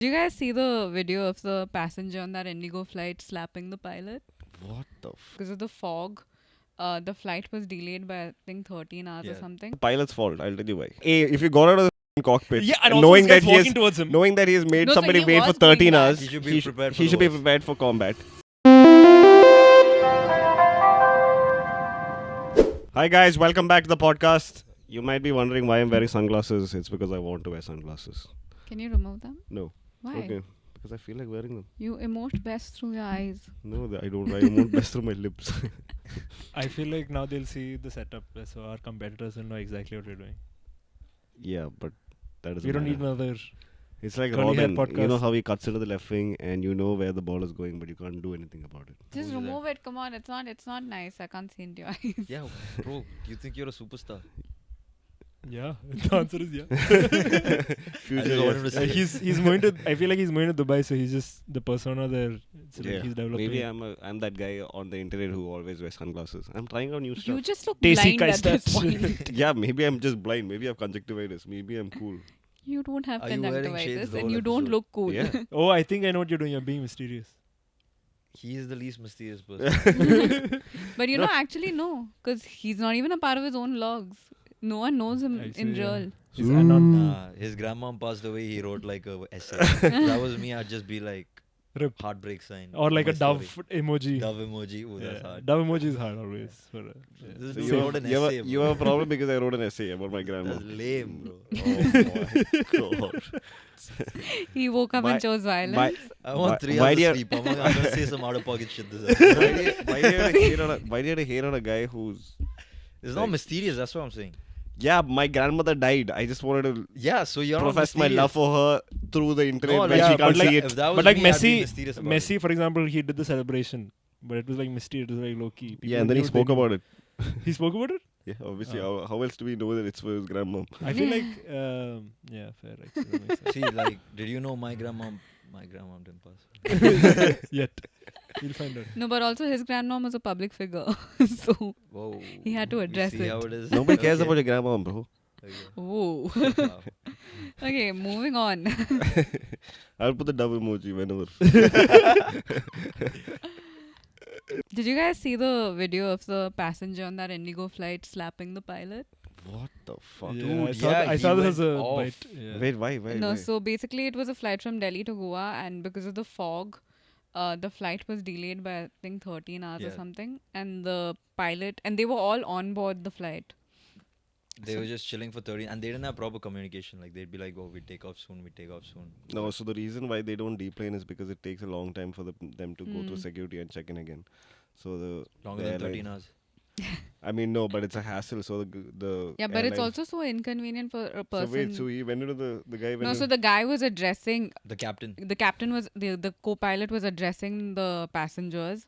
Do you guys see the video of the passenger on that Indigo flight slapping the pilot? What the Because of the fog, the flight was delayed by I think 13 hours or something. pilot's fault, I'll tell you why. If you got out of the cockpit, Yeah, and also knowing this guy's that he walking has, towards him. knowing that he has made No, so somebody he wait for was going 13 back. hours, He should be prepared for he the should be worst. prepared for combat. Hi guys, welcome back to the podcast. You might be wondering why I'm wearing sunglasses. It's because I want to wear sunglasses. Can you remove them? No. Why? Okay. Because I feel like wearing them. You emote best through your eyes. No, I don't. I want best through my lips. I feel like now they'll see the setup, so our competitors will know exactly what we're doing. Yeah, but that doesn't We don't matter. need another. It's like curly hair Robin. You know podcast. how he cuts into the left wing and you know where the ball is going, but you can't do anything about it. Just Who's remove it. Come on, it's not nice. I can't see into your eyes. Yeah, bro, you think you're a superstar? Yeah, the answer is yeah. Future, I just wanted to say it. He's moving to. I feel like he's moving to Dubai, so he's just the persona there. It's like yeah. he's developing. Maybe I'm that guy on the internet who always wears sunglasses. I'm trying out new stuff. You just look Tasty blind at this stats. point. Yeah, maybe I'm just blind. Maybe I have conjunctivitis. Maybe I'm cool. You don't have Are you wearing shades conjunctivitis the and whole you don't episode? look cool. Yeah. Oh, I think I know what you're doing. You're being mysterious. He is the least mysterious person. But you No. know, actually no, because he's not even a part of his own vlogs. No one knows him Actually, in yeah. real. He's anon. Nah, his grandmom passed away. He wrote like a essay. If that was me, I'd just be like Rip. heartbreak sign. Or like my a dove story. emoji. Dove emoji. Oh, that's Yeah. hard. Dove emoji is hard always. For, This So dude you wrote have, an you, have, essay. a- you bro. have a problem because I wrote an essay about my grandma. That's lame, bro. Oh my god. He woke up Why- and chose violence. Why, I want Why- 3 why hours do you- of sleep. I'm gonna say some out of pocket shit this why, episode. do you, why, do you have to hate on a, why do you have to hate on a guy who's... It's not mysterious. That's what I'm saying. Yeah, my grandmother died. I just wanted to Yeah, so you're not profess my mysterious. love for her through the internet No, when like, she yeah, can't but like- see If it. that was But like me, I'd be Messi, mysterious about it. Messi, for example, he did the celebration, but it was like mysterious. It was like low key. Yeah, and then he spoke about it. He spoke about it. Yeah, obviously. Oh. How else do we know that it's for his grandmom? I feel like yeah, fair. Actually, that makes sense. See, like, did you know my grandma? My grandma didn't pass. Yet, you'll find out. No, but also his grandmom was a public figure. So, Whoa. He had to You address see it. how it is? Nobody cares Okay. about your grandmom, bro. There you whoa. go. Wow. Okay, moving on. I'll put the dove emoji whenever. Did you guys see the video of the passenger on that Indigo flight slapping the pilot? What the fuck? Yeah, Dude, I saw, yeah, I he saw this as went a off. bite. Yeah. Wait, why? No, so basically it was a flight from Delhi to Goa, and because of the fog, the flight was delayed by I think 13 hours or Yeah. something. And the pilot, and they were all on board the flight. They were just chilling for 30 and they didn't have proper communication. Like, they'd be like, oh, we take off soon, we take off soon. No, so the reason why they don't deplane is because it takes a long time for them to go through Hmm. security and check in again. So Longer the than 13 airline- hours. I mean, no, but it's a hassle. So the Yeah, but it's airlines- also so inconvenient for a So person. wait, so he went into the guy went No, in- so the guy was addressing, The captain. the captain was, the co-pilot was addressing the passengers.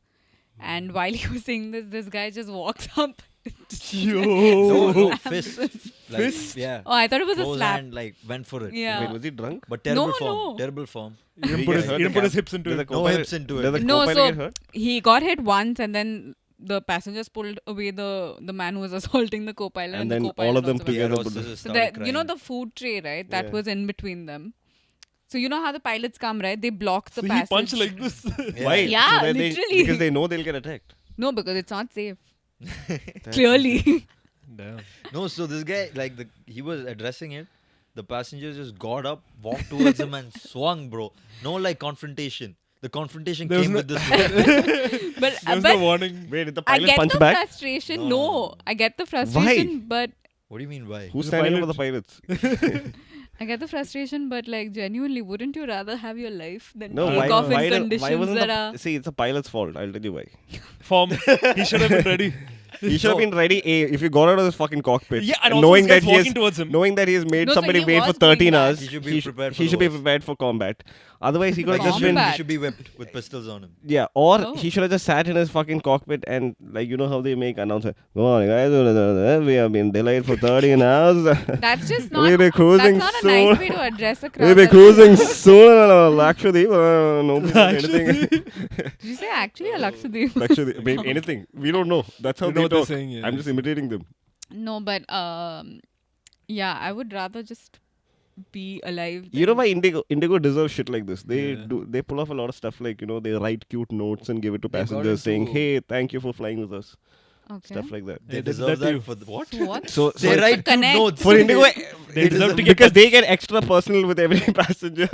And while he was saying this guy just walks up. No, fist. Like, Fist? Yeah. Oh, I thought it was a Close slap. hand, like, went for it. Yeah. Wait, was he drunk? But terrible No, form. no. Terrible form. He didn't He put got his, hurt, he didn't the put his hips into Did the it. No co-pilot- hips into it. Did the No, co-pilot so get hurt? he got hit once, and then the passengers pulled away the man who was assaulting the co-pilot, And the then co-pilot all of them also went. together Yeah, put the- just So started that, you know crying. the food tray, right? That Yeah. was in between them. So you know how the pilots come, right? They block the So he passage. punched like this. Yeah. Why? Yeah, So that literally. because they know they'll get attacked. No, because it's not safe. That's Clearly. Damn. No, so this guy, like, he was addressing it. The passengers just got up, walked towards him, and swung, bro. No, like, confrontation. The confrontation There was came no- with this. but There was but no warning. Wait, did the I pilot get punch the back? frustration. No, No, no, no. I get the frustration, but What do you mean, why? Who's The standing up pilot- for the pilots? I get the frustration, but like genuinely, wouldn't you rather have your life than No, take why, off in why, conditions why wasn't that the, are... See, it's a pilot's fault. I'll tell you why. Form. He should have been ready. He should have been ready. If you got out of this fucking cockpit, Yeah, and also knowing this that guy's he walking has, towards him. knowing that he has made No, so somebody he wait for was going 13 back. hours, He should be prepared for he the should be worst. prepared for combat. Otherwise, he could have Like just been combat. He should be whipped with pistols on him. yeah, or Oh. he should have just sat in his fucking cockpit and like you know how they make announcement. Go on, guys, we have been delayed for 13 hours. That's just not... We'll be cruising that's not a soon. nice way to address a crowd. We'll be cruising soon. Lakshadweep, nobody knows anything. Did you say actually or Lakshadweep? Lakshadweep, maybe anything. We don't know. That's how You know they what they're talk. saying, yeah. I'm just imitating them. No, but yeah, I would rather just be alive. You know then- why Indigo deserves shit like this? Yeah. They pull off a lot of stuff like, they write cute notes and give it to They've got passengers saying, into- "Hey, thank you for flying with us." Okay. Stuff like that. They Yeah, deserve that too. that for the, what? So what? So They it's write cute connect. notes. for Indigo, They deserve to get because they get extra personal with every passenger.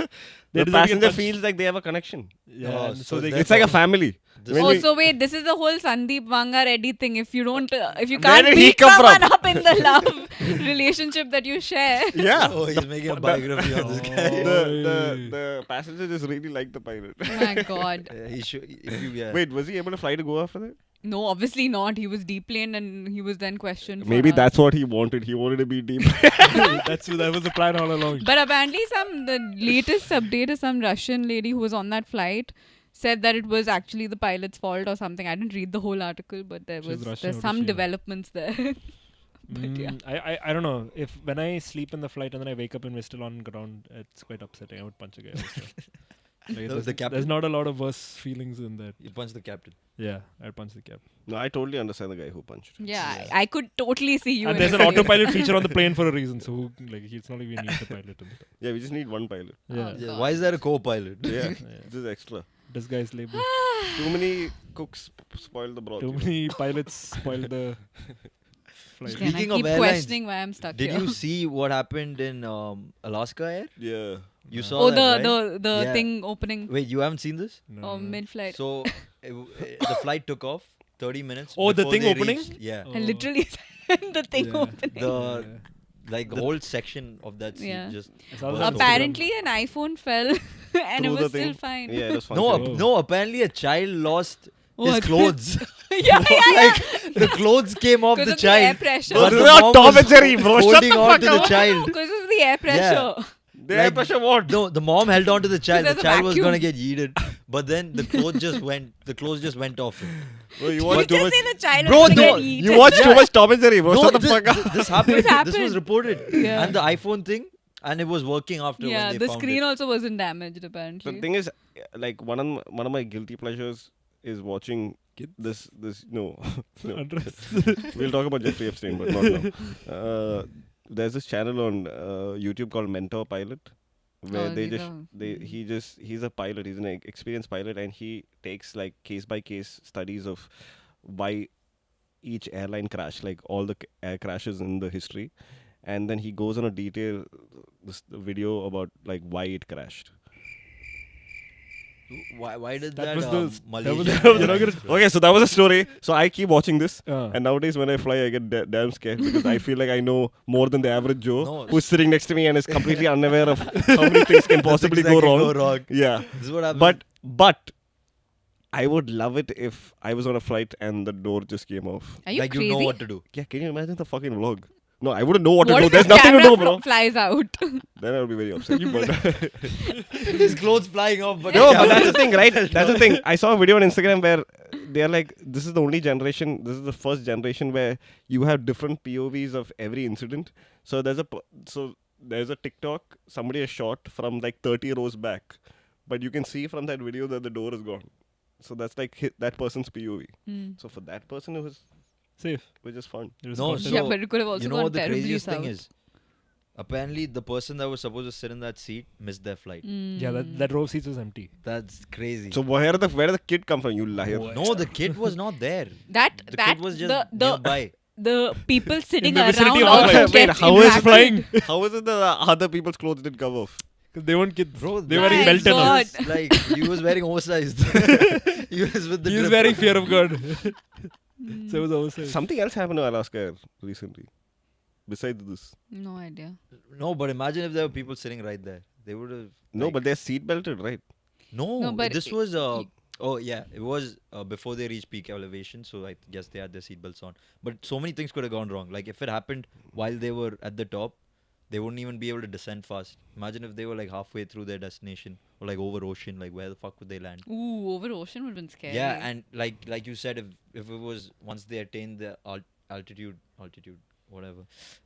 They The deserve to get passenger punched. feels like they have a connection. Yeah, Oh, and so so they it's get It's like a family. This- When Oh, we- so wait, this is the whole Sandeep Vanga Reddy thing. If you don't, if you Where can't did he beat come someone from? up in the love relationship that you share. Yeah. Oh, he's making a biography on this guy. The passenger just really liked the pilot. Oh my God. He should, if you, yeah. Wait, was he able to fly to Goa after that? No, obviously not. He was deplaned and he was then questioned. for Maybe us. that's what he wanted. He wanted to be deep. that was the plan all along. But apparently, the latest update is some Russian lady who was on that flight said that it was actually the pilot's fault or something. I didn't read the whole article, but She's Russian, there's what does some she know? developments there. But yeah. I don't know. If when I sleep in the flight and then I wake up and we're still on ground, it's quite upsetting. I would punch a guy. Also. Like, That was the captain. there's not a lot of worse feelings in that. You punch the captain. Yeah, I'd punch the captain. No, I totally understand the guy who punched. Yeah, I could totally see you. And in there's his an face. autopilot feature on the plane for a reason. So it's not like we need the pilot. In it. Yeah, we just need one pilot. Yeah. Yeah, God. why is there a co-pilot? Yeah, Yeah. this is extra. Disguise label. Too many cooks spoil the broth. Too many pilots spoil the flight. Again, Speaking I of keep airlines, questioning why I'm stuck Did here. you see what happened in Alaska Air? Yeah. You saw Oh, that, the right? the Yeah. thing opening Wait, you haven't seen this? No, no. mid-flight. So the flight took off 30 minutes. Oh, the before thing they opening? reached- yeah. Oh. I literally said the thing Yeah. opening. The Yeah. like the whole section of that seat Yeah. just. I saw that Well, on Instagram. Apparently, an iPhone fell and it Through was the still thing. fine. Yeah, it was fun. No, Whoa. no. Apparently, a child lost his What? clothes. yeah, Like the clothes came off Because the of the air child. pressure. Bro, But this the is not mom Tom was and Jerry, bro. Shut holding the on fuck to the up. child. Because of the air pressure. The air Like- pressure what? No, the mom held on to the child. The there's a child was vacuum. gonna get yeeted, but then the clothes just went. The clothes just went off him. Bro, you You watch too just much. say the child Bro, was gonna no, get eaten. You watch too Yeah. much Tom and Jerry, bro. No, Shut the this, fuck up. this happened. This This happened. was reported. Yeah. And the iPhone thing, and it was working after Yeah, when they the found screen it. also wasn't damaged apparently. The thing is, like one of my guilty pleasures is watching this. No, no. We'll talk about Jeffrey Epstein, but not now. There's this channel on YouTube called Mentor Pilot, where Oh, they these just are- he's a pilot. He's an experienced pilot, and he takes like case by case studies of why each airline crashed, like all the air crashes in the history, and then he goes on a detail video about like why it crashed. Why did That that, was the- that was Malaysian the- you're not Airlines gonna- go? Okay, so that was a story. So I keep watching this, Uh. and nowadays when I fly, I get damn scared because I feel like I know more than the average Joe No. who's sitting next to me and is completely unaware of how many things can possibly Things that go can wrong. go wrong. Yeah, This is what happened. but I would love it if I was on a flight and the door just came off. Are you like crazy? you know what to do. Yeah, can you imagine the fucking vlog? No, I wouldn't know what, What to do. if There's the nothing to camera do, bro. flies out? Then I would be very upset. But His clothes flying off, but no, but that's the thing, right? That's the thing. I saw a video on Instagram where they're like, this is the only generation, this is the first generation where you have different POVs of every incident. So there's a TikTok, somebody has shot from like 30 rows back, but you can see from that video that the door is gone. So that's like that person's POV. Hmm. So for that person, it was Safe. just fun. It was No, constant. Yeah, So, but it could have also you know gone what the terribly craziest south. thing is? Apparently, the person that was supposed to sit in that seat missed their flight. Yeah, that row seats was empty. That's crazy. So where did the kid come from? You liar. What? no, the kid was not there. That The that kid was just the nearby. the people sitting the around vicinity of the also flight. Wait, kept how is impacted. flying? How is it that other people's clothes didn't come off? Because they weren't kids. Bro, they were wearing My belt and all. God. Like he was wearing oversized. He was with the He was grip. wearing fear of God. So it was oversized. Something else happened to Alaska Air recently. Besides this. No idea. No, but imagine if there were people sitting right there. They would have. No, but they're seat belted, right? No, but this it- was oh yeah, it was before they reached peak elevation, so I guess they had their seatbelts on. But so many things could have gone wrong. Like if it happened while they were at the top, they wouldn't even be able to descend fast. Imagine if they were like halfway through their destination or like over ocean, like where the fuck would they land? Ooh, over ocean would have been scary. Yeah, and like you said, if it was once they attained the altitude, whatever,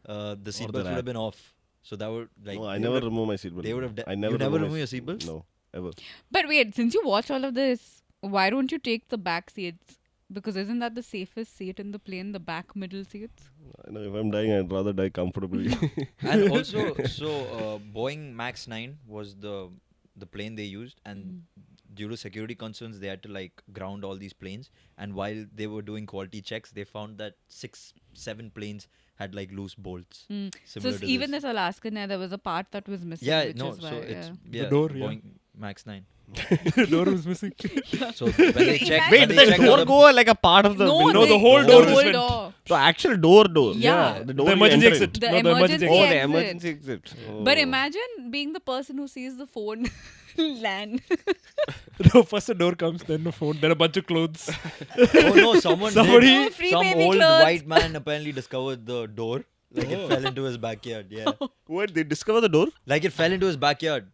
the seatbelts would that. have been off. So that would like No, I they never would've- remove my seatbelt. they would have. I never You never remove remove my your seatbelts? No, ever. But wait, since you watch all of this, why don't you take the back seats? Because isn't that the safest seat in the plane, the back middle seats? I know if I'm dying, I'd rather die comfortably. And also, Boeing Max 9 was the plane they used, and due to security concerns, they had to like ground all these planes. And while they were doing quality checks, they found that 6-7 planes had like loose bolts. So Similar to even this. this Alaskan Air, there was a part that was missing. Yeah, which no, is why, so it's The door, yeah. Boeing Max 9. The door was missing. So when they checked, Wait, when did they the checked door all go like a part of the no, window? No, the whole the door whole just went. door. So actual door. Yeah. The door The you emergency enter in. exit. The No, the emergency emergency Oh, the exit. emergency exit. But Oh. imagine being the person who sees the phone land. No, first the door comes, then the phone, then a bunch of clothes. Oh no, Somebody- No free some baby old clothes. white man apparently discovered the door. Like it Oh. fell into his backyard. Yeah. What? They discover the door? Like it fell into his backyard.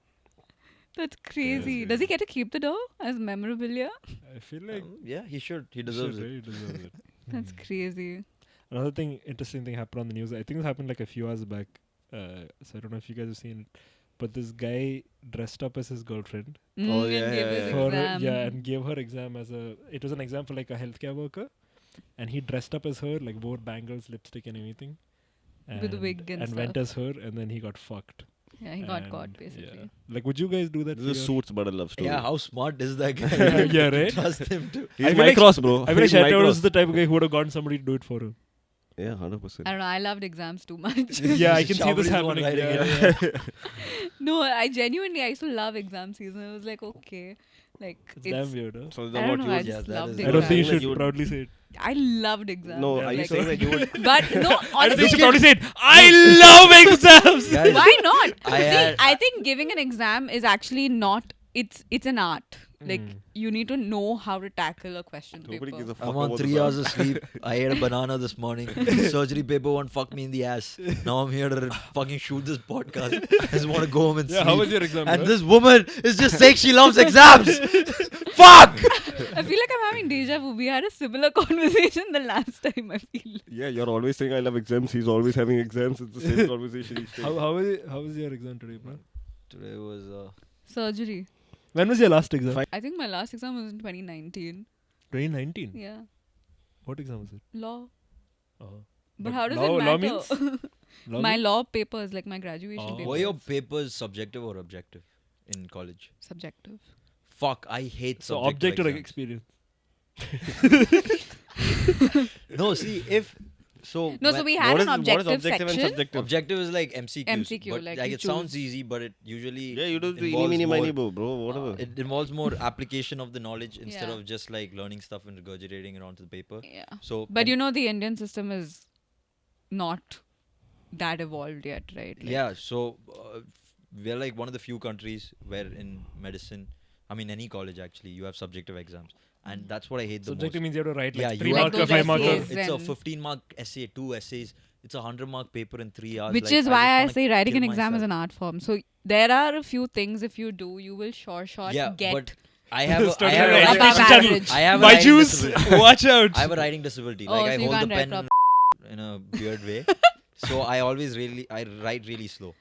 That's crazy. Does he get to keep the door as memorabilia? I feel like Yeah, he should. He he deserves should, it. right? He deserves it. That's crazy. Another interesting thing happened on the news. I think this happened like a few hours back. So I don't know if you guys have seen it. But this guy dressed up as his girlfriend. Oh, And yeah, give yeah, his yeah. For exam. and gave her exam as a. It was an exam for like a healthcare worker, and he dressed up as her, like wore bangles, lipstick, and everything. With a wig and went stuff. as her, and then he got fucked. Yeah, he got And, caught yeah. basically. Like, would you guys do that? This for is your- Suits, but a love story. Yeah, how smart is that guy? Yeah, right? Trust him to. He's I feel like- Micros, bro. I feel like He's Shatner Micros. was the type of guy who would have gotten somebody to do it for him. Yeah, 100%. I don't know. I loved exams too much. Yeah, I can see Shabri this is the one happening. writing Yeah, it. yeah. No, I used to love exam season. I was like, okay, like It's damn weird, huh? So is I that don't what know. you I would... just that loved is- I don't think you exams. should proudly say it. I loved exams. No, I are was you like, saying that you would... But no, I don't think honestly, you should proudly say it. I love exams! Guys, why not? I See, had- I think giving an exam is actually not. It's an art. Like you need to know how to tackle a question Nobody gives paper. a fuck I'm on about 3 the hours of sleep. I ate a banana this morning. Surgery paper won't fuck me in the ass. Now I'm here to fucking shoot this podcast. I just want to go home and Yeah, sleep. how was your exam? And bro? this woman is just saying she loves exams. Fuck! I feel like I'm having deja vu. We had a similar conversation the last time. I feel. Yeah, you're always saying I love exams. He's always having exams. It's the same conversation each time. How was your exam today, bro? Today was Surgery. When was your last exam? I think my last exam was in 2019. 2019. Yeah, What exam was it? law. Oh. But how does law, it law matter? means? Law My means? law papers, like my graduation Oh. papers. were your papers subjective or objective in college? Subjective. Fuck, I hate So subjective object or exams. experience? No, see, if so. No, so when- we had What an is objective objective and section. subjective? objective is like MCQs. MCQ, but like like you it sounds choose. easy, but it usually Yeah, you do the involves mini more- mini bro, whatever. It involves more application of the knowledge instead Yeah. of just like learning stuff and regurgitating it onto the paper. Yeah. So, But you know, the Indian system is not that evolved yet, right? Like, yeah. So we're like one of the few countries where in medicine, I mean any college actually, you have subjective exams, and that's what I hate the Subjective most. means you have to write Yeah, like you 3 have marker, to- 5 marker. essays. It's a and- 15-mark essay, 2 essays. It's a 100-mark paper in 3 hours. Which like, is why just I wanna say writing an kill exam is myself. an art form. So there are a few things if you do, you will sure shot Yeah, get but I have a, I Study have on a above education writing, channel. average. I have a My writing juice, disability. watch out. I have a writing disability. Oh, Like so I you hold the can't write pen in a weird way. So I write really slow.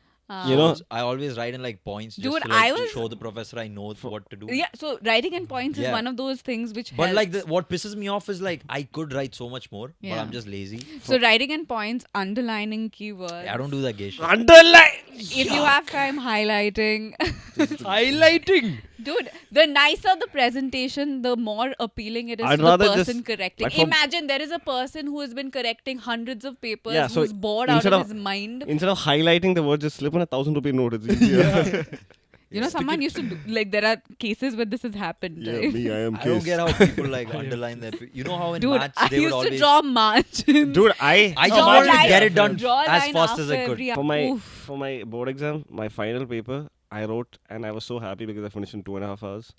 You know- I always write in like points just Dude, to like I to was- show the professor I know what to do. Yeah, so writing in points is Yeah. one of those things which But like helps. what pisses me off is like I could write so much more, but Yeah. I'm just lazy. So writing in points, underlining keywords. I don't do that gay shit. Underline! If you have time highlighting. Highlighting. Dude, the nicer the presentation, the more appealing it is I'd to the rather just- person correcting. like for- Imagine there is a person who has been correcting hundreds of papers, Yeah, so who's bored out instead of of- his mind. Instead of highlighting the word, just slip on a 1,000 rupee note. It's easier. You know, someone used to do, like, there are cases where this has happened, Yeah, right? me, I am I don't case. get how people like underline their. You know how in Dude, maths I they would used to always. draw margins. Dude, I I just Draw wanted to line- get it done draw as line fast as after I could. every- for my Oof. for my board exam, my final paper, I wrote and I was so happy because I finished in 2.5 hours.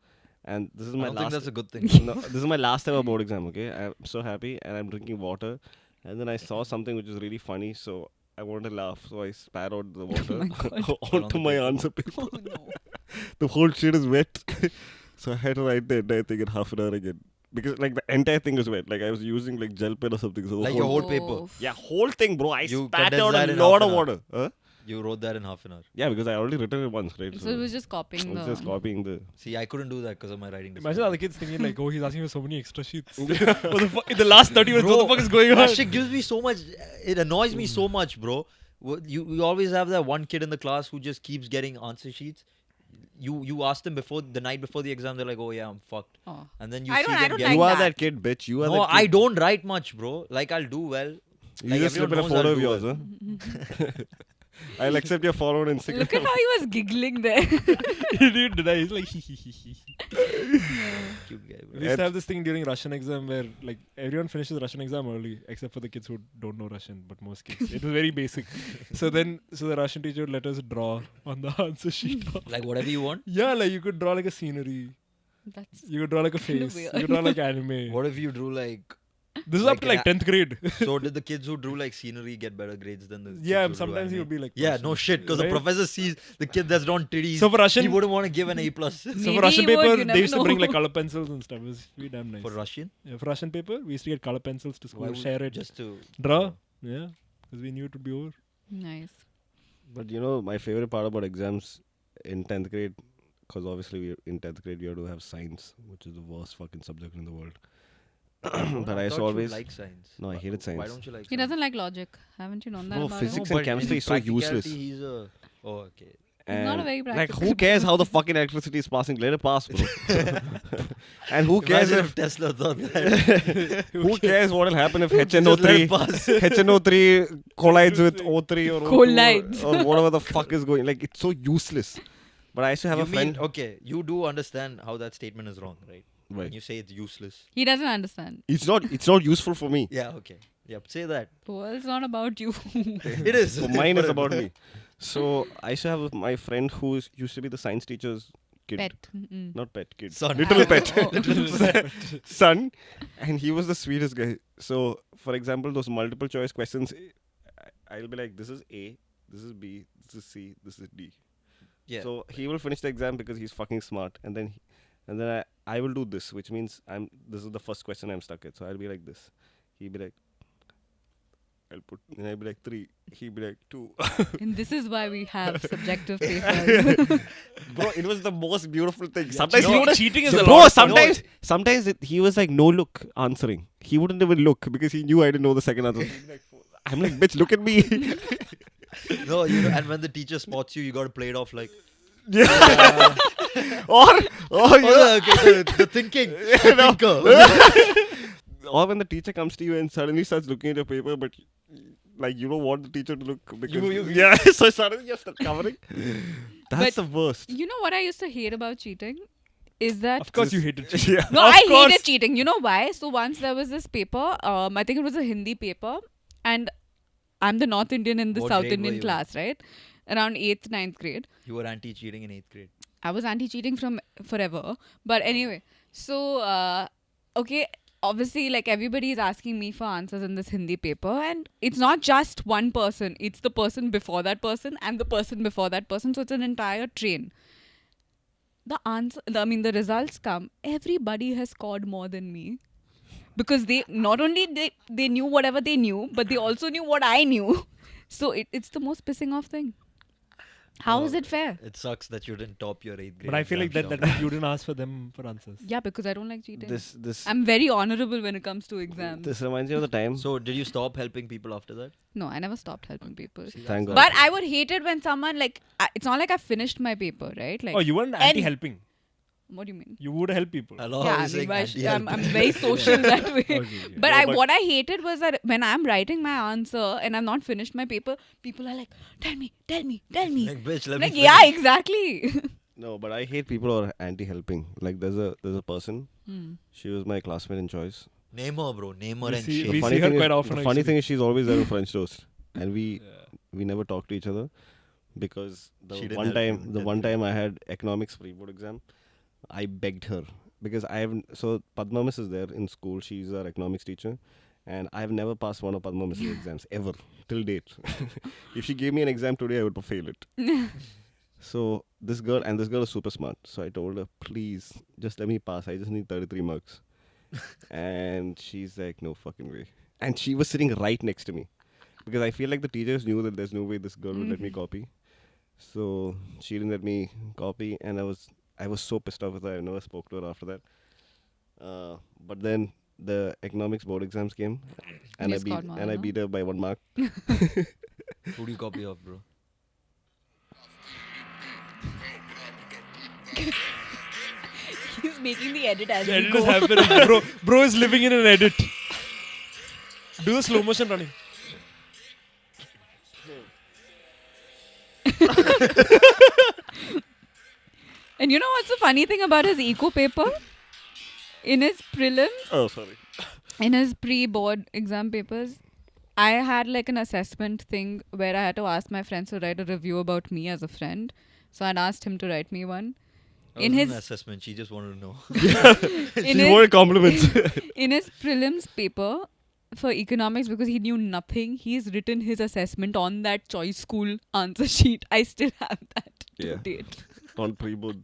And this is I my don't think last. that's a good thing. No, this is my last ever board exam. Okay, I'm so happy and I'm drinking water, and then I saw something which was really funny, so I wanted to laugh, so I spat out the water my God. onto the my paper. answer paper. Oh, no. The whole shit is wet, so I had to write the entire thing in half an hour again because like the entire thing was wet. Like I was using like gel pen or something. So the Like whole your whole paper. Oof. yeah, whole thing, bro. I You spat condensed out that a in lot half of an hour. water. Huh? You wrote that in half an hour. Yeah, because I already written it once, right? So it was just copying I was just the. copying the. See, I couldn't do that because of my writing. Imagine other kids thinking like, oh, he's asking for so many extra sheets. What the fuck? In the last 30 minutes, what the fuck is going on? That shit gives me so much. It annoys me so much, bro. You always have that one kid in the class who just keeps getting answer sheets. You ask them before the night before the exam, they're like, oh yeah, I'm fucked. Oh. And then you I see don't- them I don't getting. You like are that. that kid, bitch. You are No, that kid. I don't write much, bro. Like I'll do well. You Like, just slip in a everyone knows photo I'll of do yours, well. huh? I'll accept your follow on Instagram. Look at how he was giggling there. He didn't deny. He's like, hee hee hee hee. Cute guy, bro. We used to have this thing during Russian exam where like everyone finishes Russian exam early except for the kids who don't know Russian, but most kids. It was very basic. So the Russian teacher would let us draw on the answer sheet. Like whatever you want. Yeah, like you could draw like a scenery. That's You could draw like a Kinda face. You weird. could draw like anime. What if you drew like? This is like up to like 10th grade. So did the kids who drew like scenery get better grades than the? Yeah, kids who drew sometimes he anime? would be like. Yeah, person. no shit, because Right? the professor sees the kid that's drawn titties. So for Russian, he wouldn't want to give an A plus. so Maybe for Russian he would, paper, you they never used to bring know. like color pencils and stuff. It was really damn nice. For Russian, Yeah, for Russian paper, we used to get color pencils to why school, would share it, just to draw. Yeah, because we knew it would be over. nice. But you know, my favorite part about exams in 10th grade, because obviously in 10th grade you have to have science, which is the worst fucking subject in the world. But I used to thought you always. like science. No, I hated Why science. don't you like? He science? doesn't like logic. Haven't you known that Bro, about physics him? and chemistry is so useless. He's a. Oh, okay. He's not a And, very like, practical who cares how the fucking electricity is passing? Let it pass, bro. And who cares Imagine if if Tesla thought that. who cares what will happen if Just let it HNO3 pass. HNO3 collides with O3 or O2 Collides. or whatever the fuck is going. Like, it's so useless. But I used to have You a friend. mean okay? You do understand how that statement is wrong, right? When Right. you say it's useless. He doesn't understand. It's not useful for me. Yeah. Okay. Yep. Say that. Well, it's not about you. It is. So mine is about me. So I used to have my friend who used to be the science teacher's kid. Pet. Mm-mm. Not pet, kid. Son. Little pet. Oh. Son. And he was the sweetest guy. So, for example, those multiple choice questions, I'll be like, this is A, this is B, this is C, this is D. Yeah. So he will finish the exam because he's fucking smart, and then I will do this, which means this is the first question I'm stuck at. So I'll be like this. He'll be like, and I'll be like 3. He'll be like 2. And this is why we have subjective papers. Bro, it was the most beautiful thing. Yeah, Sometimes cheating- he would cheating is so a bro, lot of fun. sometimes he was like no look answering. He wouldn't even look because he knew I didn't know the second answer. I'm like, bitch, look at me. No, you know, and when the teacher spots you, you gotta play it off like. Yeah. or you know, Okay, the thinking. you know, Thinker. or when the teacher comes to you and suddenly starts looking at your paper, but like you don't want the teacher to look because yeah, so suddenly you're still covering. That's the worst. You know what I used to hate about cheating? Is that Of course, you hated cheating. Yeah. no, Of I course. hated cheating. You know why? So once there was this paper, I think it was a Hindi paper, and I'm the North Indian in the What South grade were Indian you in? class, right? Around 8th, 9th grade. You were anti-cheating in 8th grade. I was anti-cheating from forever. But anyway, so, okay, obviously, like, everybody is asking me for answers in this Hindi paper. And it's not just one person. It's the person before that person and the person before that person. So it's an entire train. The results come. Everybody has scored more than me. Because they, not only they knew whatever they knew, but they also knew what I knew. So it's the most pissing off thing. How is it fair? It sucks that you didn't top your 8th grade. But I feel like exam, that Sean. means you didn't ask for them for answers. Yeah, because I don't like cheating. This I'm very honorable when it comes to exams. this reminds me of the time. So did you stop helping people after that? No, I never stopped helping people. Thank God. But I would hate it when someone like it's not like I finished my paper, right? Like Oh, you weren't anti-helping. what do you mean? You would help people. Hello, Yeah, I I was mean, saying why I'm anti-helping. very social that way. Okay, yeah. But No, but- what I hated was that when I'm writing my answer and I've not finished my paper, people are like, tell me. Like, bitch, let Like, me yeah, finish. exactly. No, but I hate people who are anti-helping. Like there's a person. She was my classmate in choice. Name her, bro. Name her We and see- shit. we funny see her thing quite is, often, the funny actually. thing is she's always there in French toast, and we never talk to each other because She the didn't one help you time in the 10th one grade. time I had economics pre-board exam, I begged her because I have so Padma Miss is there in school. She's our economics teacher, and I've never passed one of Padma Miss's exams ever till date. If she gave me an exam today, I would fail it. So this girl is super smart. So I told her, please, just let me pass. I just need 33 marks. And she's like, no fucking way. And she was sitting right next to me. because I feel like the teachers knew that there's no way this girl would let me copy. So she didn't let me copy, and I was so pissed off with her. I never spoke to her after that. But then the economics board exams came, and You I beat scored more, and I no? beat her by 1 mark. Who do you copy of, bro? He's making the edit as The we edit go. is happening. Bro is living in an edit. Do a slow motion running. And you know what's the funny thing about his eco paper? In his prelims, Oh, sorry. in his pre-board exam papers, I had like an assessment thing where I had to ask my friends to write a review about me as a friend. So I'd asked him to write me one. That In wasn't his an assessment. She just wanted to know. in She his, wanted compliments. in his prelims paper for economics, because he knew nothing, he's written his assessment on that choice school answer sheet. I still have that to Yeah. date. on the pre-board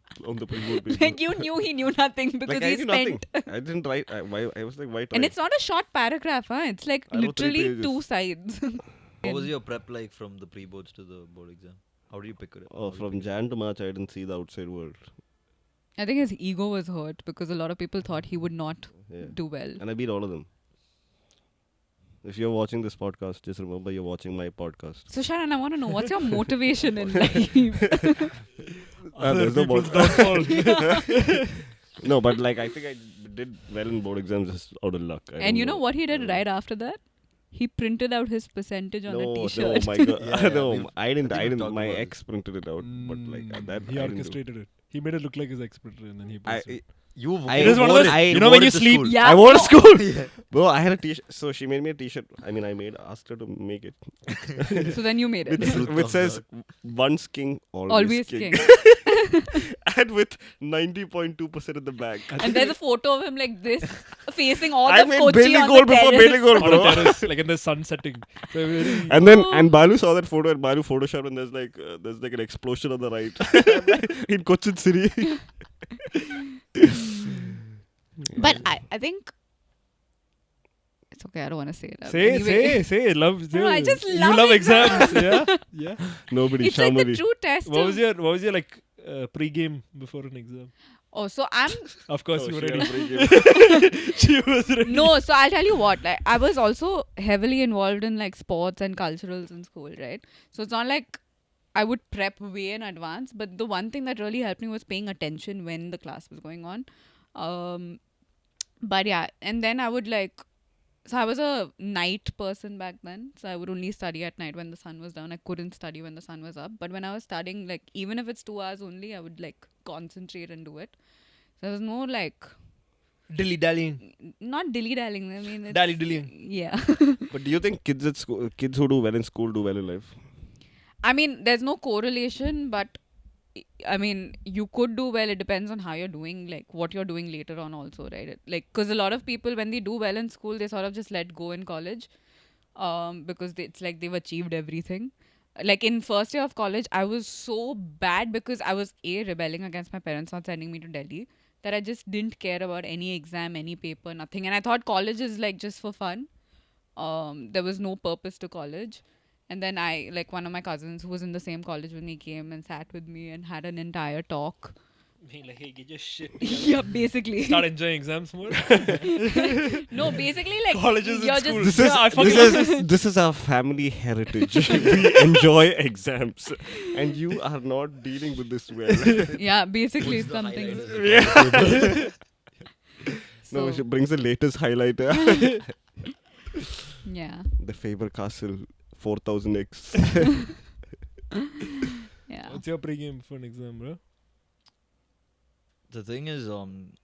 paper. Like you knew he knew nothing because Like, he I knew nothing. spent. I didn't write. I was like, why try? And it's not a short paragraph, huh? It's like I wrote 3 literally pages. 2 sides. What was your prep like from the pre-boards to the board exam? How did you pick it up? Oh, from Jan to March, I didn't see the outside world. I think his ego was hurt because a lot of people thought he would not Yeah. do well. And I beat all of them. If you're watching this podcast, just remember you're watching my podcast. So Sharon, I want to know what's your motivation in life? There's no people's board. No, but like I think I did well in board exams just out of luck. I And don't you know what he did Yeah. right after that? He printed out his percentage on a No, t-shirt. my God. Yeah, No, we've- I didn't. I think I we've didn't. talked My about ex printed it out, but like that. He I didn't do. orchestrated it. He made it look like his ex-printer and then he posted it. It is one of those- you know when you sleep- Yeah. I wore it to school. Yeah. Bro, I had a t-shirt. So she made me a t-shirt. I mean, asked her to make it. So then you made it. Which says, once king, always, Always king. king. And with 90.2% at the back. And there's a photo of him like this, facing all I the made Kochi Bailey on gold the before terrace. Bailey gold, On a bro. terrace, like in the sun setting. So very, And then, Oh. and Balu saw that photo and Balu photoshopped and there's like an explosion on the right. In Cochin City. But I think it's okay. I don't want to say it. say, love. No, I just you love love exams. exams. Yeah. Nobody, It's like the Shamari. true test. What of- was your like pre-game before an exam? Oh, so I'm Of course Oh, you were she had ready. a break in. She was ready. no. So I'll tell you what. Like I was also heavily involved in like sports and culturals in school, right? So it's not like I would prep way in advance. But the one thing that really helped me was paying attention when the class was going on. But yeah, and then I would like. So I was a night person back then. So I would only study at night when the sun was down. I couldn't study when the sun was up. But when I was studying, like even if it's 2 hours only, I would like concentrate and do it. So there was no like Dilly-dallying. not dilly-dallying. I mean, it's, Dally-dillying. yeah. But do you think kids at school, kids who do well in school do well in life? I mean, there's no correlation, but I mean, you could do well. It depends on how you're doing, like what you're doing later on, also, right? Like, because a lot of people, when they do well in school, they sort of just let go in college, because it's like they've achieved everything. Like in first year of college, I was so bad because I was rebelling against my parents not sending me to Delhi, that I just didn't care about any exam, any paper, nothing. And I thought college is like just for fun. There was no purpose to college. And then I, like one of my cousins who was in the same college with me, came and sat with me and had an entire talk. Like, hey, get your shit. Yeah, basically. Start enjoying exams more. No, basically like Colleges and you're schools. just This is Yeah, I fucking this is our family heritage. We enjoy exams, and you are not dealing with this well. yeah, basically Puts the something. highlighters. No, So, she brings the latest highlighter. yeah, The Faber Castle 4000X. yeah. What's your pre-game for an exam, bro? The thing is,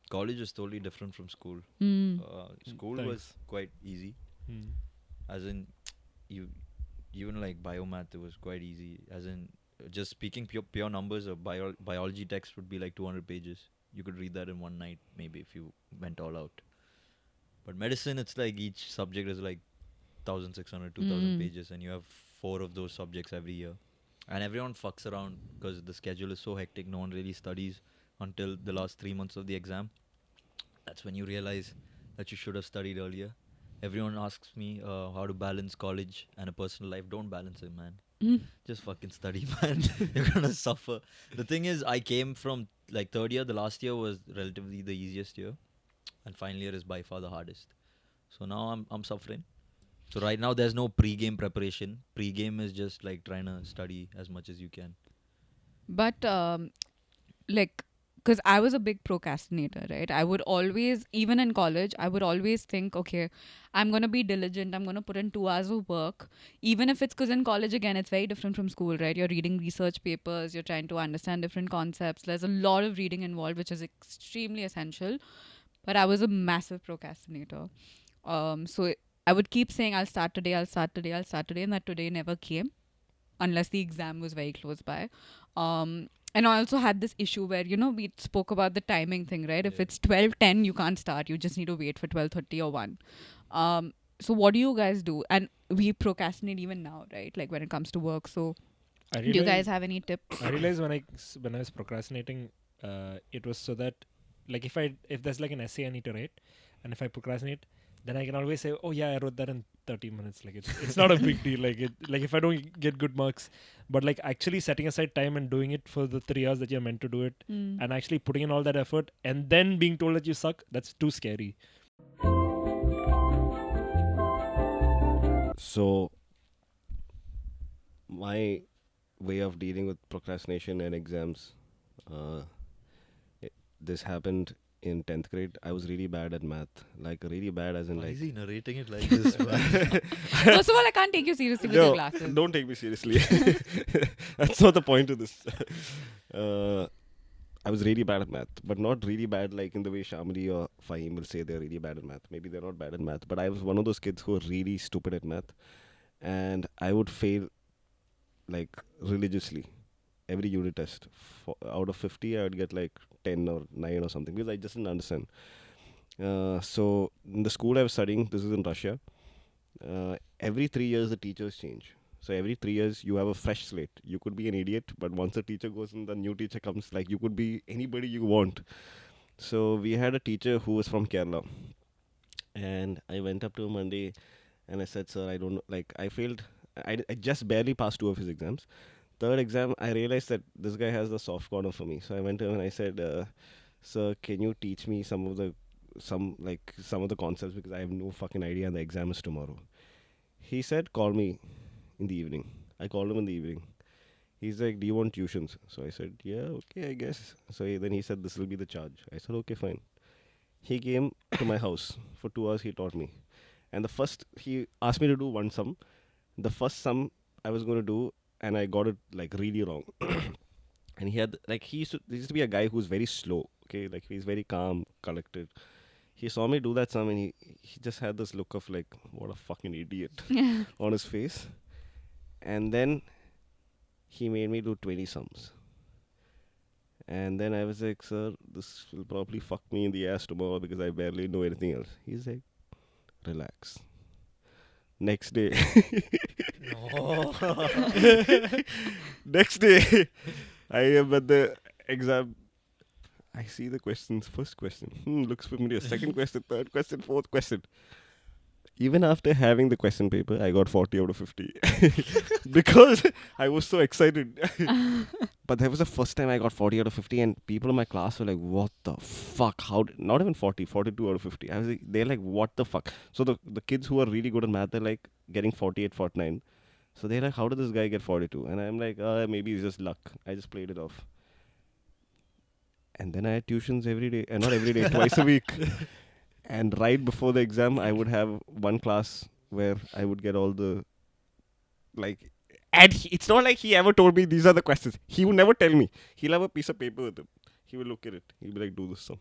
college is totally different from school. Mm. School Thanks. was quite easy, as in, you even like biomath, it was quite easy. As in, just speaking pure numbers, a biology text would be like 200 pages. You could read that in one night, maybe, if you went all out. But medicine, it's like each subject is like 1,600, 2,000 pages, and you have 4 of those subjects every year. And everyone fucks around because the schedule is so hectic. No one really studies until the last 3 months of the exam. That's when you realize that you should have studied earlier. everyone asks me how to balance college and a personal life. Don't balance it, man. Just fucking study, man. You're gonna suffer. The thing is, I came from like third year. The last year was relatively the easiest year, and final year is by far the hardest. So now I'm suffering. So right now there's no pre-game preparation. Pre-game is just like trying to study as much as you can. But like, because I was a big procrastinator, right? I would always, even in college, I would always think, okay, I'm going to be diligent. I'm going to put in 2 hours of work. Even if it's because in college, again, it's very different from school, right? You're reading research papers, you're trying to understand different concepts. There's a lot of reading involved, which is extremely essential. But I was a massive procrastinator. So I would keep saying, I'll start today, I'll start today, I'll start today. And that today never came unless the exam was very close by. And I also had this issue where, we spoke about the timing thing, right? If Yeah. it's 12:10, you can't start. You just need to wait for 12:30 or 1. So what do you guys do? And we procrastinate even now, right? Like when it comes to work. So I do you guys have any tips? I realized when I was procrastinating, it was so that like if there's like an essay I need to write, and if I procrastinate, then I can always say, oh yeah, I wrote that in 30 minutes. Like it's not a big deal. Like if I don't get good marks, but like actually setting aside time and doing it for the 3 hours that you're meant to do it, and actually putting in all that effort, and then being told that you suck, that's too scary. So, my way of dealing with procrastination and exams, this happened in 10th grade. I was really bad at math. Like, really bad as in Why like... is he narrating it like this, man? First of all, I can't take you seriously with your No, glasses. don't take me seriously. That's not the point of this. I was really bad at math, but not really bad like in the way Shamali or Fahim will say they're really bad at math. Maybe they're not bad at math, but I was one of those kids who were really stupid at math. And I would fail like religiously every unit test. Out of 50, I would get like 10 or 9 or something because I just didn't understand. So in the school I was studying, this is in Russia, every 3 years the teachers change. So every 3 years you have a fresh slate. You could be an idiot, but once the teacher goes and the new teacher comes, like you could be anybody you want. So we had a teacher who was from Kerala, and I went up to him one day and I said, sir, I don't know, like I failed. I just barely passed 2 of his exams. Third exam, I realized that this guy has the soft corner for me. So I went to him and I said, sir, can you teach me some of the concepts because I have no fucking idea and the exam is tomorrow. He said, call me in the evening. I called him in the evening. He's like, do you want tuitions? So I said, yeah, okay, I guess. So then he said, this will be the charge. I said, okay, fine. He came to my house. For 2 hours, he taught me. And he asked me to do one sum. The first sum I was going to do, and I got it like really wrong. And he used to be a guy who's very slow. Okay, like he's very calm, collected. He saw me do that sum and he just had this look of like, what a fucking idiot on his face. And then he made me do 20 sums. And then I was like, sir, this will probably fuck me in the ass tomorrow because I barely know anything else. He's like, relax. Next day. No. Next day, I am at the exam. I see the questions. First question. Looks familiar. Second question, third question, fourth question. Even after having the question paper, I got 40 out of 50. Because I was so excited. But that was the first time I got 40 out of 50 and people in my class were like, what the fuck? Not even 40, 42 out of 50. They're like, what the fuck? So the kids who are really good at math, they're like getting 48, 49. So they're like, how did this guy get 42? And I'm like, maybe it's just luck. I just played it off. And then I had tuitions every day. Not every day, twice a week. And right before the exam, I would have one class where I would get all the, like, and it's not like he ever told me these are the questions. He would never tell me. He'll have a piece of paper with him. He will look at it. He'll be like, do this sum.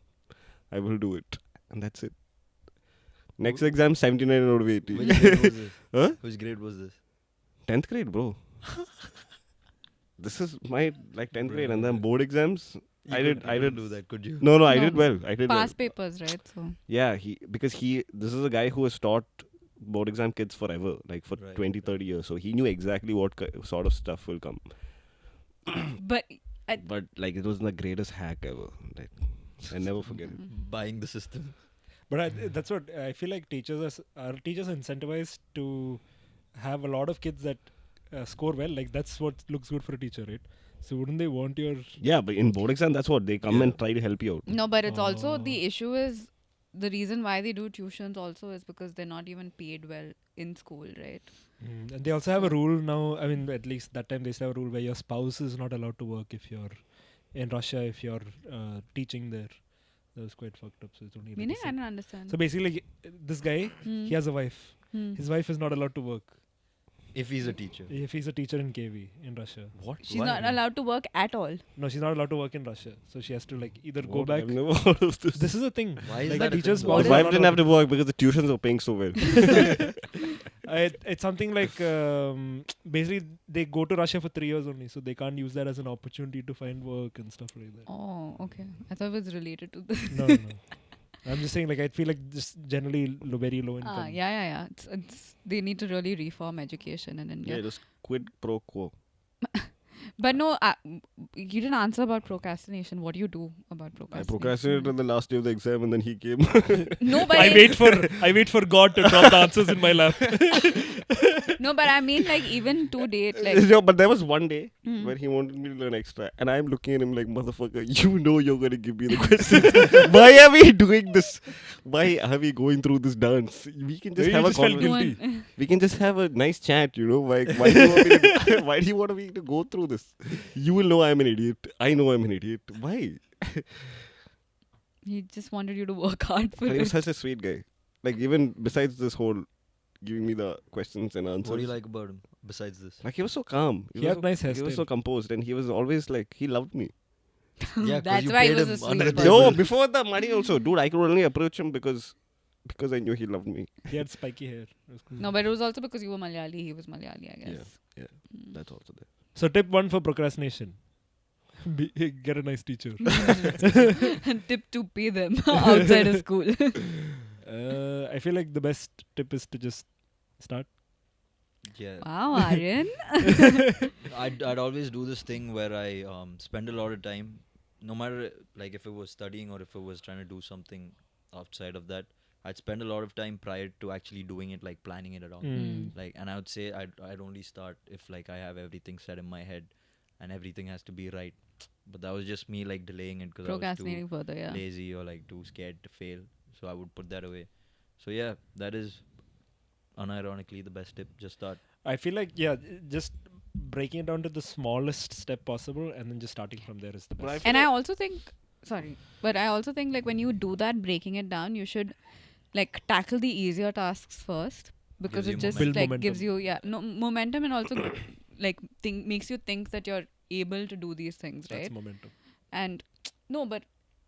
I will do it. And that's it. Next exam, 79 out of 80. Which grade was this? Huh? Which grade was this? 10th grade, bro. This is my, 10th grade. And then board exams. I did do that, could you? No, I No. did well. I did Past well. papers, right? So Yeah, this is a guy who has taught board exam kids forever, like for Right, 20, 30 years. So he knew exactly what sort of stuff will come. but But like it was the greatest hack ever. Like I never forget it. Buying the system. But that's what I feel like our teachers are incentivized to have a lot of kids that score well. Like that's what looks good for a teacher, right? So wouldn't they want your Yeah, but in board exam, that's what they come Yeah. and try to help you out. No, but it's also Oh. the issue is the reason why they do tuitions also is because they're not even paid well in school, right? And they also have a rule now. I mean, at least that time they used to have a rule where your spouse is not allowed to work if you're in Russia if you're teaching there. That was quite fucked up. So it's only like Meaning, a I don't understand. So basically, this guy, Hmm. he has a wife. Hmm. His wife is not allowed to work If he's a teacher. if he's a teacher in KV in Russia. What? She's not allowed to work at all. No, she's not allowed to work in Russia. So she has to like either go What? back. I've never heard of this. This is a thing. Why is like that a teachers' thing? His spouses wife are didn't not have to work because the tuitions were paying so well. It's something like basically they go to Russia for 3 years only, so they can't use that as an opportunity to find work and stuff like that. Oh, okay. I thought it was related to this. No. I'm just saying, like I feel like just generally very low income. Yeah. It's they need to really reform education in India. Yeah, just quid pro quo. But no, you didn't answer about procrastination. What do you do about I procrastination? procrastinated on the last day of the exam and then he came. No, but I wait for God to drop the answers in my lap. no, but I mean like even to date, like No, but there was one day Hmm. where he wanted me to learn extra. And I'm looking at him like, motherfucker, you know you're going to give me the question. Why are we doing this? Why are we going through this dance? We can just Maybe have you a just felt conversation. guilty. We can just have a nice chat, you know. Like, why do you want me to, why do you want me to go through this? You will know I'm an idiot. I know I'm an idiot. Why? he just wanted you to work hard for But he was it. such a sweet guy. Like, even besides this whole giving me the questions and answers. What do you like about him besides this? Like, he was so calm. He had nice He was hairstyle. so composed. And he was always like, he loved me. Yeah, 'cause That's you why he paid was him a sweet under the person. No, table. before the money also. Dude, I could only approach him because I knew he loved me. He had spiky hair. It was cool. No, but it was also because you were Malayali. He was Malayali, I guess. Yeah. Mm. That's also there. So tip 1 for procrastination: get a nice teacher. Tip to pay them outside of school. I feel like the best tip is to just start. Yeah. Wow, Aryan. I'd always do this thing where I spend a lot of time, no matter like if it was studying or if it was trying to do something outside of that, I'd spend a lot of time prior to actually doing it, like planning it around. Mm. Like, and I would say I'd only start if like I have everything set in my head and everything has to be right. But that was just me like delaying it because I was Procrastinating further, too yeah. lazy or like too scared to fail. So I would put that away. So yeah, that is unironically the best tip. Just start. I feel like just breaking it down to the smallest step possible and then just starting from there is the But I best. feel And I like- also think, but I also think like when you do that, breaking it down, you should like tackle the easier tasks first because Gives it you just momentum. like Build gives you momentum and also like makes you think that you're able to do these things, That's right? momentum. And no, but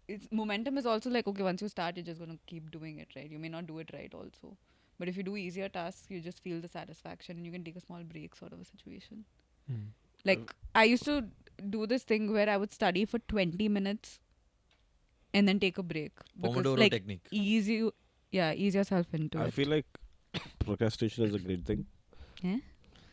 it's momentum is also like, okay, once you start, you're just gonna keep doing it, right? You may not do it right also, but if you do easier tasks, you just feel the satisfaction and you can take a small break, sort of a situation. Mm. Like I used to do this thing where I would study for 20 minutes and then take a break because Pomodoro like technique. ease yourself into I it. feel like procrastination is a great thing. Yeah?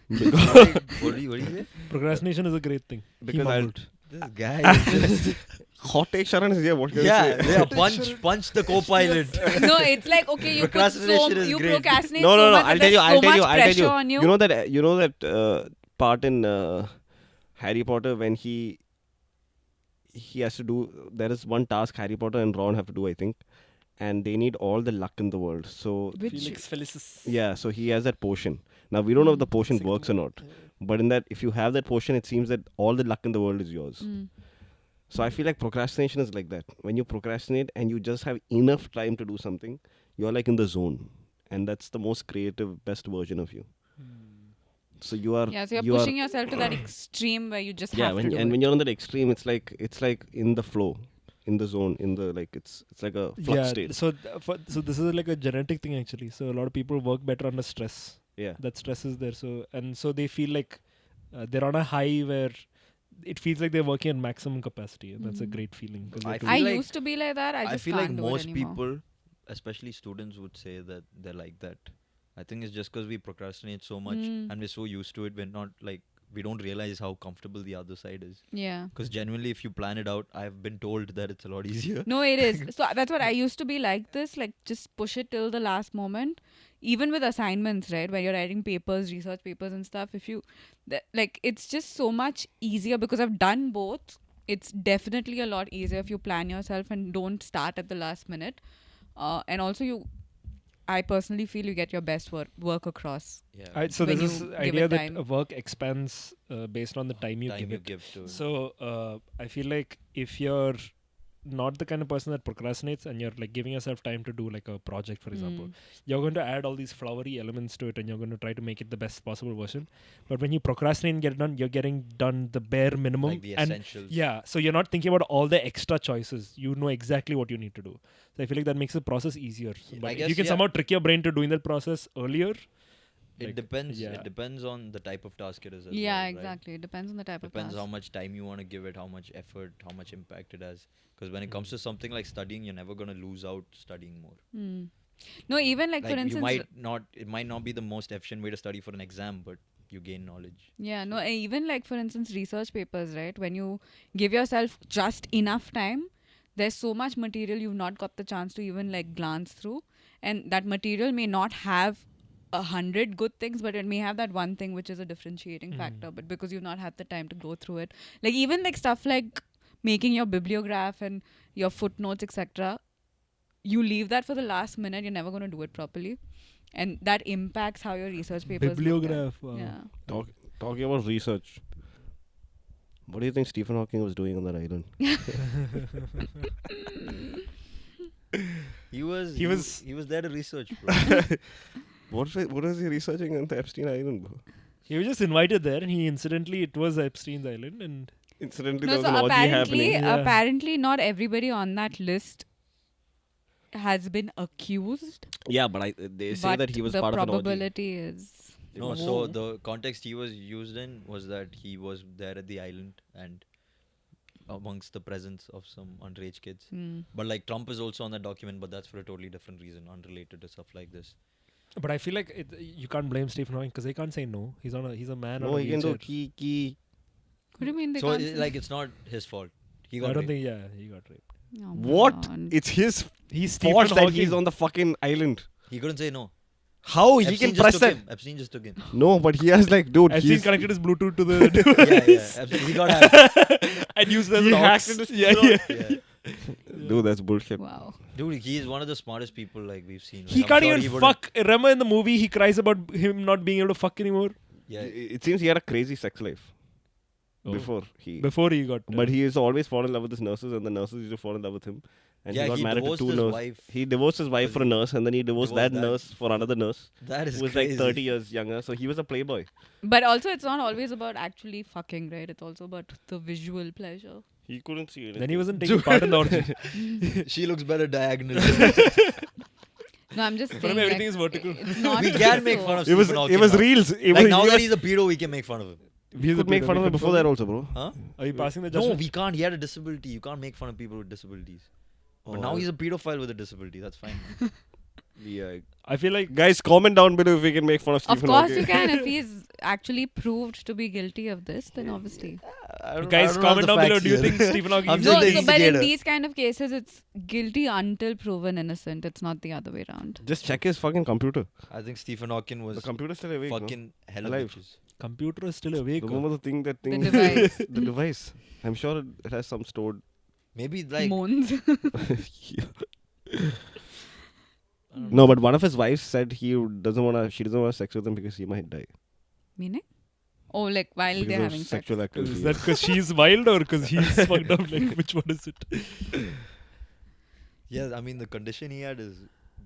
Because, What do you say? Procrastination is a great thing. He because I'll, mumbled. This guy is just hot take Sharan is here. What can I yeah, say? yeah, punch the co-pilot. No, it's like, okay, you Procrastination is great. procrastinate No, so much I'll that tell you. there's I'll so tell you. much I'll tell pressure you. on you. You know that part in Harry Potter when he has to do. There is one task Harry Potter and Ron have to do, I think, and they need all the luck in the world. So Felix Felicis. yeah, so he has that potion. Now we don't know if the potion works or not, but in that, if you have that potion, it seems that all the luck in the world is yours. Mm. So I feel like procrastination is like that. When you procrastinate and you just have enough time to do something, you're like in the zone, and that's the most creative, best version of you. So you are. Yeah, so you're you are- pushing yourself to that extreme where you just yeah, have to do when it. you're on that extreme, it's like in the flow, in the zone, in the like it's like a flux state. So this is like a genetic thing actually. So a lot of people work better under stress. Yeah. That stress is there. So they feel like they're on a high where it feels like they're working at maximum capacity, and that's a Mhm. great feeling. 'Cause I they're feel I doing- like- used to be like that. I I just feel like can't do most it anymore. people, especially students, would say that they're like that. I think it's just because we procrastinate so much Mm. and we're so used to it, we're not like we don't realize how comfortable the other side is. Yeah. Because genuinely, if you plan it out, I've been told that it's a lot easier. No, it is. So that's what I used to be like this, like just push it till the last moment. Even with assignments, right? When you're writing papers, research papers and stuff, if you, like, it's just so much easier because I've done both. It's definitely a lot easier if you plan yourself and don't start at the last minute. And also I personally feel you get your best work across. Yeah. So when there's this you give idea it that time. work expands based on the time you time give you it. give to it. So I feel like if you're not the kind of person that procrastinates and you're like giving yourself time to do like a project, for example, you're going to add all these flowery elements to it and you're going to try to make it the best possible version. But when you procrastinate and get it done, you're getting done the bare minimum. Like the and essentials. yeah, so you're not thinking about all the extra choices. You know exactly what you need to do. So I feel like that makes the process easier. Yeah, But I if guess, you can yeah. somehow trick your brain to doing that process earlier, It like, depends. yeah. It depends on the type of task it is. As Yeah, well, right? exactly. It depends on the type Depends of how task. much time you want to give it, how much effort, how much impact it has. Because when it comes to something like studying, you're never gonna lose out studying more. No, even like for you instance, might not. It might not be the most efficient way to study for an exam, but you gain knowledge. yeah, no, even like for instance, research papers, right? When you give yourself just enough time, there's so much material you've not got the chance to even like glance through, and that material may not have 100 good things, but it may have that one thing which is a differentiating factor. But because you've not had the time to go through it, like even like stuff like making your bibliograph and your footnotes, etc., you leave that for the last minute. You're never going to do it properly, and that impacts how your research papers look at. bibliograph. Wow. Yeah. Talking about research, what do you think Stephen Hawking was doing on that island? He was. He was- He was there to research, bro. What was he researching on the Epstein Island, bro? He was just invited there, and he incidentally, it was Epstein's island, and Incidentally, No, there was so an orgy happening. Yeah. apparently not everybody on that list has been accused. Yeah, but they say but that he was the part of an orgy. probability is No, Whoa. so the context he was used in was that he was there at the island and amongst the presence of some underage kids. But like Trump is also on that document, but that's for a totally different reason, unrelated to stuff like this. but I feel like you can't blame Stephen Hawking because they can't say no. He's a man No, on a he can do wheelchair. key. What do you mean they So can't? like it's not his fault. He got I don't raped. think. He got raped. Oh my What? God. It's his He's Stephen fault that Hawking. he's on the fucking island. He couldn't say no. How he Epstein can just press took that? him. Epstein just took him. No, but he has like, dude, Epstein he's connected his Bluetooth to the yeah, device Epstein, he got hacked. and used it as He an hacked aux. into Yeah, his yeah. Yeah. dude, that's bullshit. Wow. Dude, he is one of the smartest people like we've seen. Like, He I'm can't sure even he wouldn't- fuck. Remember in the movie, he cries about him not being able to fuck anymore Yeah. It seems he had a crazy sex life Oh. before he. before he got. But he used to always fall in love with his nurses, and the nurses used to fall in love with him. And Yeah, he got he married to divorced two his nurses. wife. He divorced his wife for a nurse, and then he divorced that Divorced that. nurse for another nurse That is who was crazy. like 30 years younger. So he was a playboy. But also, it's not always about actually fucking, right? It's also about the visual pleasure. He couldn't see it. Then he wasn't taking part in the orgy. She looks better diagonally. No, I'm just For saying. him, everything like, is vertical. It's not We can make so- fun of It was Stephen Hawking it was now. reels. It Like was, now he that was- he's a pedo, we can make fun of him. we could make fun of him before that also, bro. Huh? Are you passing the No, judgment? we can't. He had a disability. You can't make fun of people with disabilities. But now he's a pedophile with a disability. That's fine. Yeah. I feel like Guys, comment down below if we can make fun of Stephen Of course, Hawking. you can. If he's actually proved to be guilty of this, then obviously. guys, comment down below. Do you think Stephen Hawking I'm is just No, the so, but in instigator. these kind of cases, it's guilty until proven innocent. It's not the other way around. Just check his fucking computer. I think Stephen Hawking was The computer's still awake. no? fucking hell Alive. bitches. computer is still awake? Remember the thing, that thing? device. the device. I'm sure it has some stored. Maybe like Moans. No, but one of his wives said she doesn't want to sex with him because he might die. Meaning? Oh, like while Because they're of having sex. sexual activity. Is that because she's wild or because he's fucked up? Like, which one is it? yeah. I mean, the condition he had is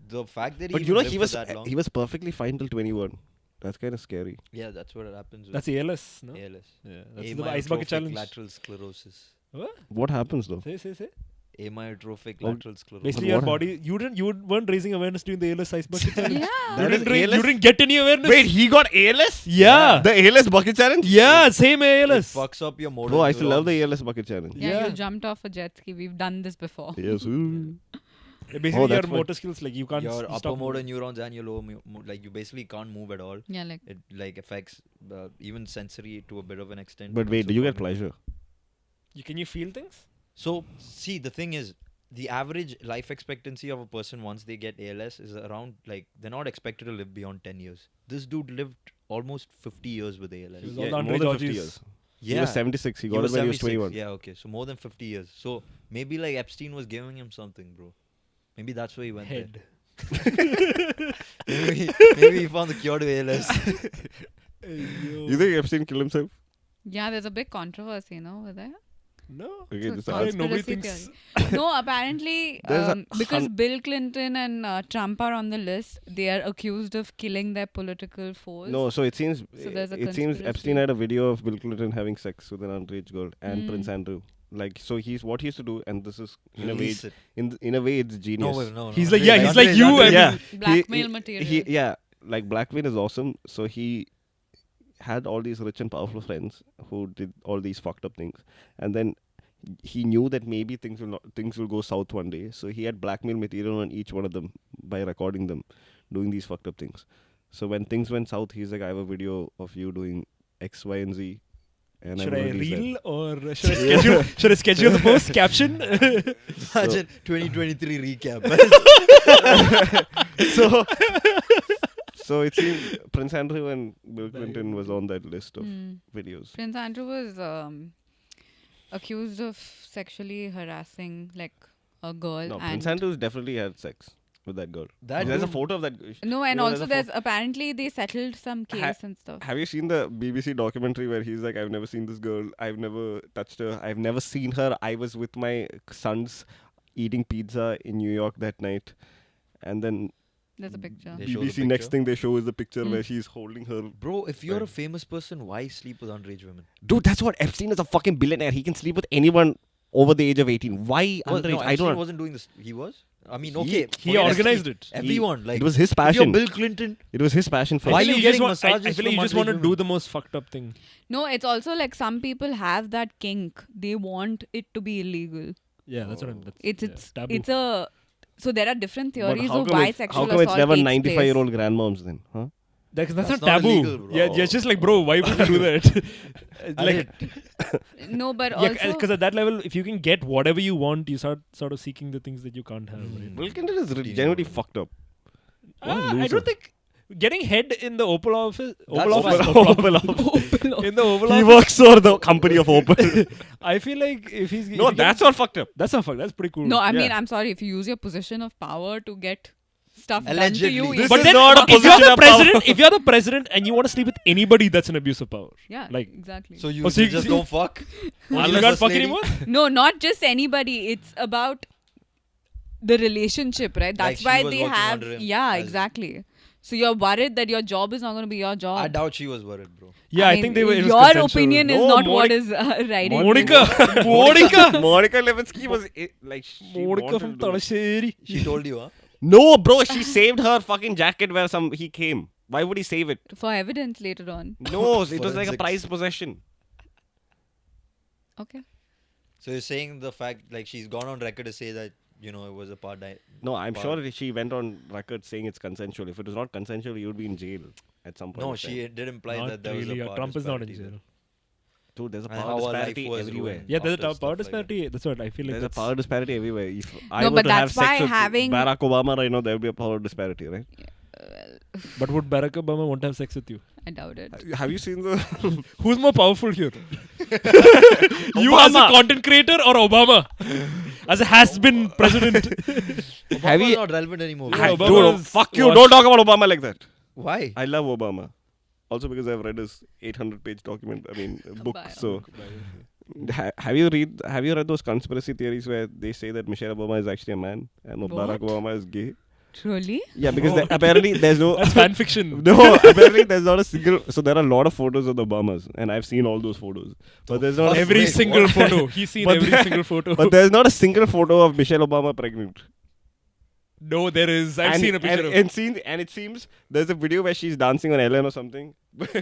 the fact that he. But even you know, lived for that long. he was perfectly fine till 21. That's kind of scary. Yeah, that's what happens. With That's ALS, no? ALS. Yeah, that's the ice bucket Amyotrophic challenge. lateral sclerosis. What? What happens though? Say. Amyotrophic Oh, lateral sclerosis. Basically, But your what body. You weren't raising awareness during the ALS ice bucket challenge. Yeah. That is You ALS? didn't get any awareness. Wait, he got ALS? Yeah. The ALS bucket challenge? Yeah, same It ALS. fucks up your motor. Bro, I used to love the neurons. ALS bucket challenge. Yeah, Yeah. you jumped off a jet ski. We've done this before. Yes. Basically, that's your why. motor skills, like you can't Your stop upper motor moving. neurons and your lower, like you basically can't move at all. Yeah, like It like affects even sensory to a bit of an extent. But wait, also do you get cognitive. pleasure? Can you feel things? So see, the thing is, the average life expectancy of a person once they get ALS is around, like, they're not expected to live beyond 10 years. This dude lived almost 50 years with ALS. He was Yeah, all the more than 50 underage years. Yeah. He was 76. He He got was it when he was 76. 21. Yeah, okay. So more than 50 years. So maybe like Epstein was giving him something, bro. Maybe that's why he went Head. there. Maybe he found the cure to ALS. You think Epstein killed himself? yeah, there's a big controversy, with that. No. Okay, So this I think nobody conspiracy thinks. theory. No, apparently, There's a because hun- Bill Clinton and Trump are on the list, they are accused of killing their political foes. No, so it seems So there's a it seems conspiracy. Epstein had a video of Bill Clinton having sex with an underage girl and Mm. Prince Andrew. Like, so what he used to do, and this is in a way, Release it. in a way, it's genius. No. He's like, yeah, he's like Underage, you. underage. and yeah, Blackmail material. yeah, like blackmail is awesome. So he had all these rich and powerful friends who did all these fucked up things, and then he knew that maybe things will go south one day. So he had blackmail material on each one of them by recording them doing these fucked up things. So when things went south, he's like, I have a video of you doing X, Y, and Z. And Should will I release that. reel or should I schedule? Should I schedule the post caption? Imagine 2023 recap. so so it seems Prince Andrew and Bill Clinton was on that list of Mm. videos. Prince Andrew was accused of sexually harassing like a girl. No, and Prince Andrew definitely had sex with that girl. That There's a dude- photo of that. No, and You know, also there's a there's apparently they settled some case and stuff. Have you seen the BBC documentary where he's like, I've never seen this girl, I've never touched her, I've never seen her. I was with my sons eating pizza in New York that night. And then There's a picture. They show the BBC next picture? thing they show is the picture Mm. where she's holding her. Bro, if you're a Right. famous person, why sleep with underage women? Dude, that's what Epstein is, a fucking billionaire. He can sleep with anyone over the age of 18. Why Well, underage? no, I Epstein don't. wasn't doing this. He was? I mean, He- okay. He forget organized Epstein. it. Everyone. Like, It was his if you're passion. Bill Clinton, It was his passion for Why I it. feel are you like getting I feel massages like you from just want to underage do women? the most fucked up thing. No, it's also like some people have that kink. They want it to be illegal. Yeah, that's what I'm. That's, It's taboo. it's a so there are different But theories how of come why it's, sexual how come it's assault never takes 95-year-old grandmoms then? Huh? That's That's not not taboo. illegal, bro. Yeah, it's just like, bro, why would you do that? like, place. No, but yeah, also because at that level, if you can get whatever you want, you start sort of seeking the things that you can't have. Right? Bill Clinton is genuinely fucked up. What a I loser. don't think getting head in the Oval Office. That's Oval Office. fine. Oval Office. In the Oval He Office. works for the company of Opel. I feel like if he's No, if he that's gets- not fucked up. that's not fuck. That's pretty cool. no, I mean Yeah. I'm sorry if you use your position of power to get stuff Allegedly. done to you. This but is then, not a if you're position the of power. president, if you're the president and you want to sleep with anybody, that's an abuse of power. yeah, like- exactly. so you, Oh, so you you- just don't fuck? You Unless can't first fuck lady- anymore. No, not just anybody. It's about the relationship, right? Like That's she why was they working have. under him Yeah, as- exactly. So you're worried that your job is not going to be your job. I doubt she was worried, bro. Yeah, I mean, think they were. It was Your consensual. opinion is No, not what Monica- is riding. Monica. Monica Lewinsky was like she Monica wanted from to do it. Talasheri. She told you, huh? No, bro, she saved her fucking jacket where he came. Why would he save it? For evidence later on. No, it was like a Forensics. prized possession. Okay. So you're saying the fact, like, she's gone on record to say that, you know, it was a part night. No, I'm Wow. sure that she went on record saying it's consensual. If it was not consensual, you would be in jail at some point. No, of time. she did imply Not that there really. was a power Trump is not in disparity jail. Dude, there's a And power how our life disparity was everywhere. ruined. Yeah, there's after a stuff power like that. disparity. That's what I feel like. There's a that's power disparity everywhere. If I No, were but to have that's why sex with having- Barack Obama right now, there would be a power disparity, right? But would Barack Obama want to have sex with you? I doubt it. Have you seen the Who's more powerful here? You as a Obama. content creator or Obama? As a has-been president? Have Obama's you- not relevant anymore. Yeah, Dude, Obama is fuck you! washed. Don't talk about Obama like that. Why? I love Obama. Also because I've read his 800-page document. I mean, book. Bio. So, have you read those conspiracy theories where they say that Michelle Obama is actually a man and Barack What? Obama is gay? Truly? Yeah, because apparently there's no. That's fan fiction. No, apparently there's not a single. So there are a lot of photos of the Obamas, and I've seen all those photos. But there's not Every Wait, single what? photo. He's seen But every there- single photo. But there's not a single photo of Michelle Obama pregnant. No, there is. I've seen a picture of and it seems there's a video where she's dancing on Ellen or something.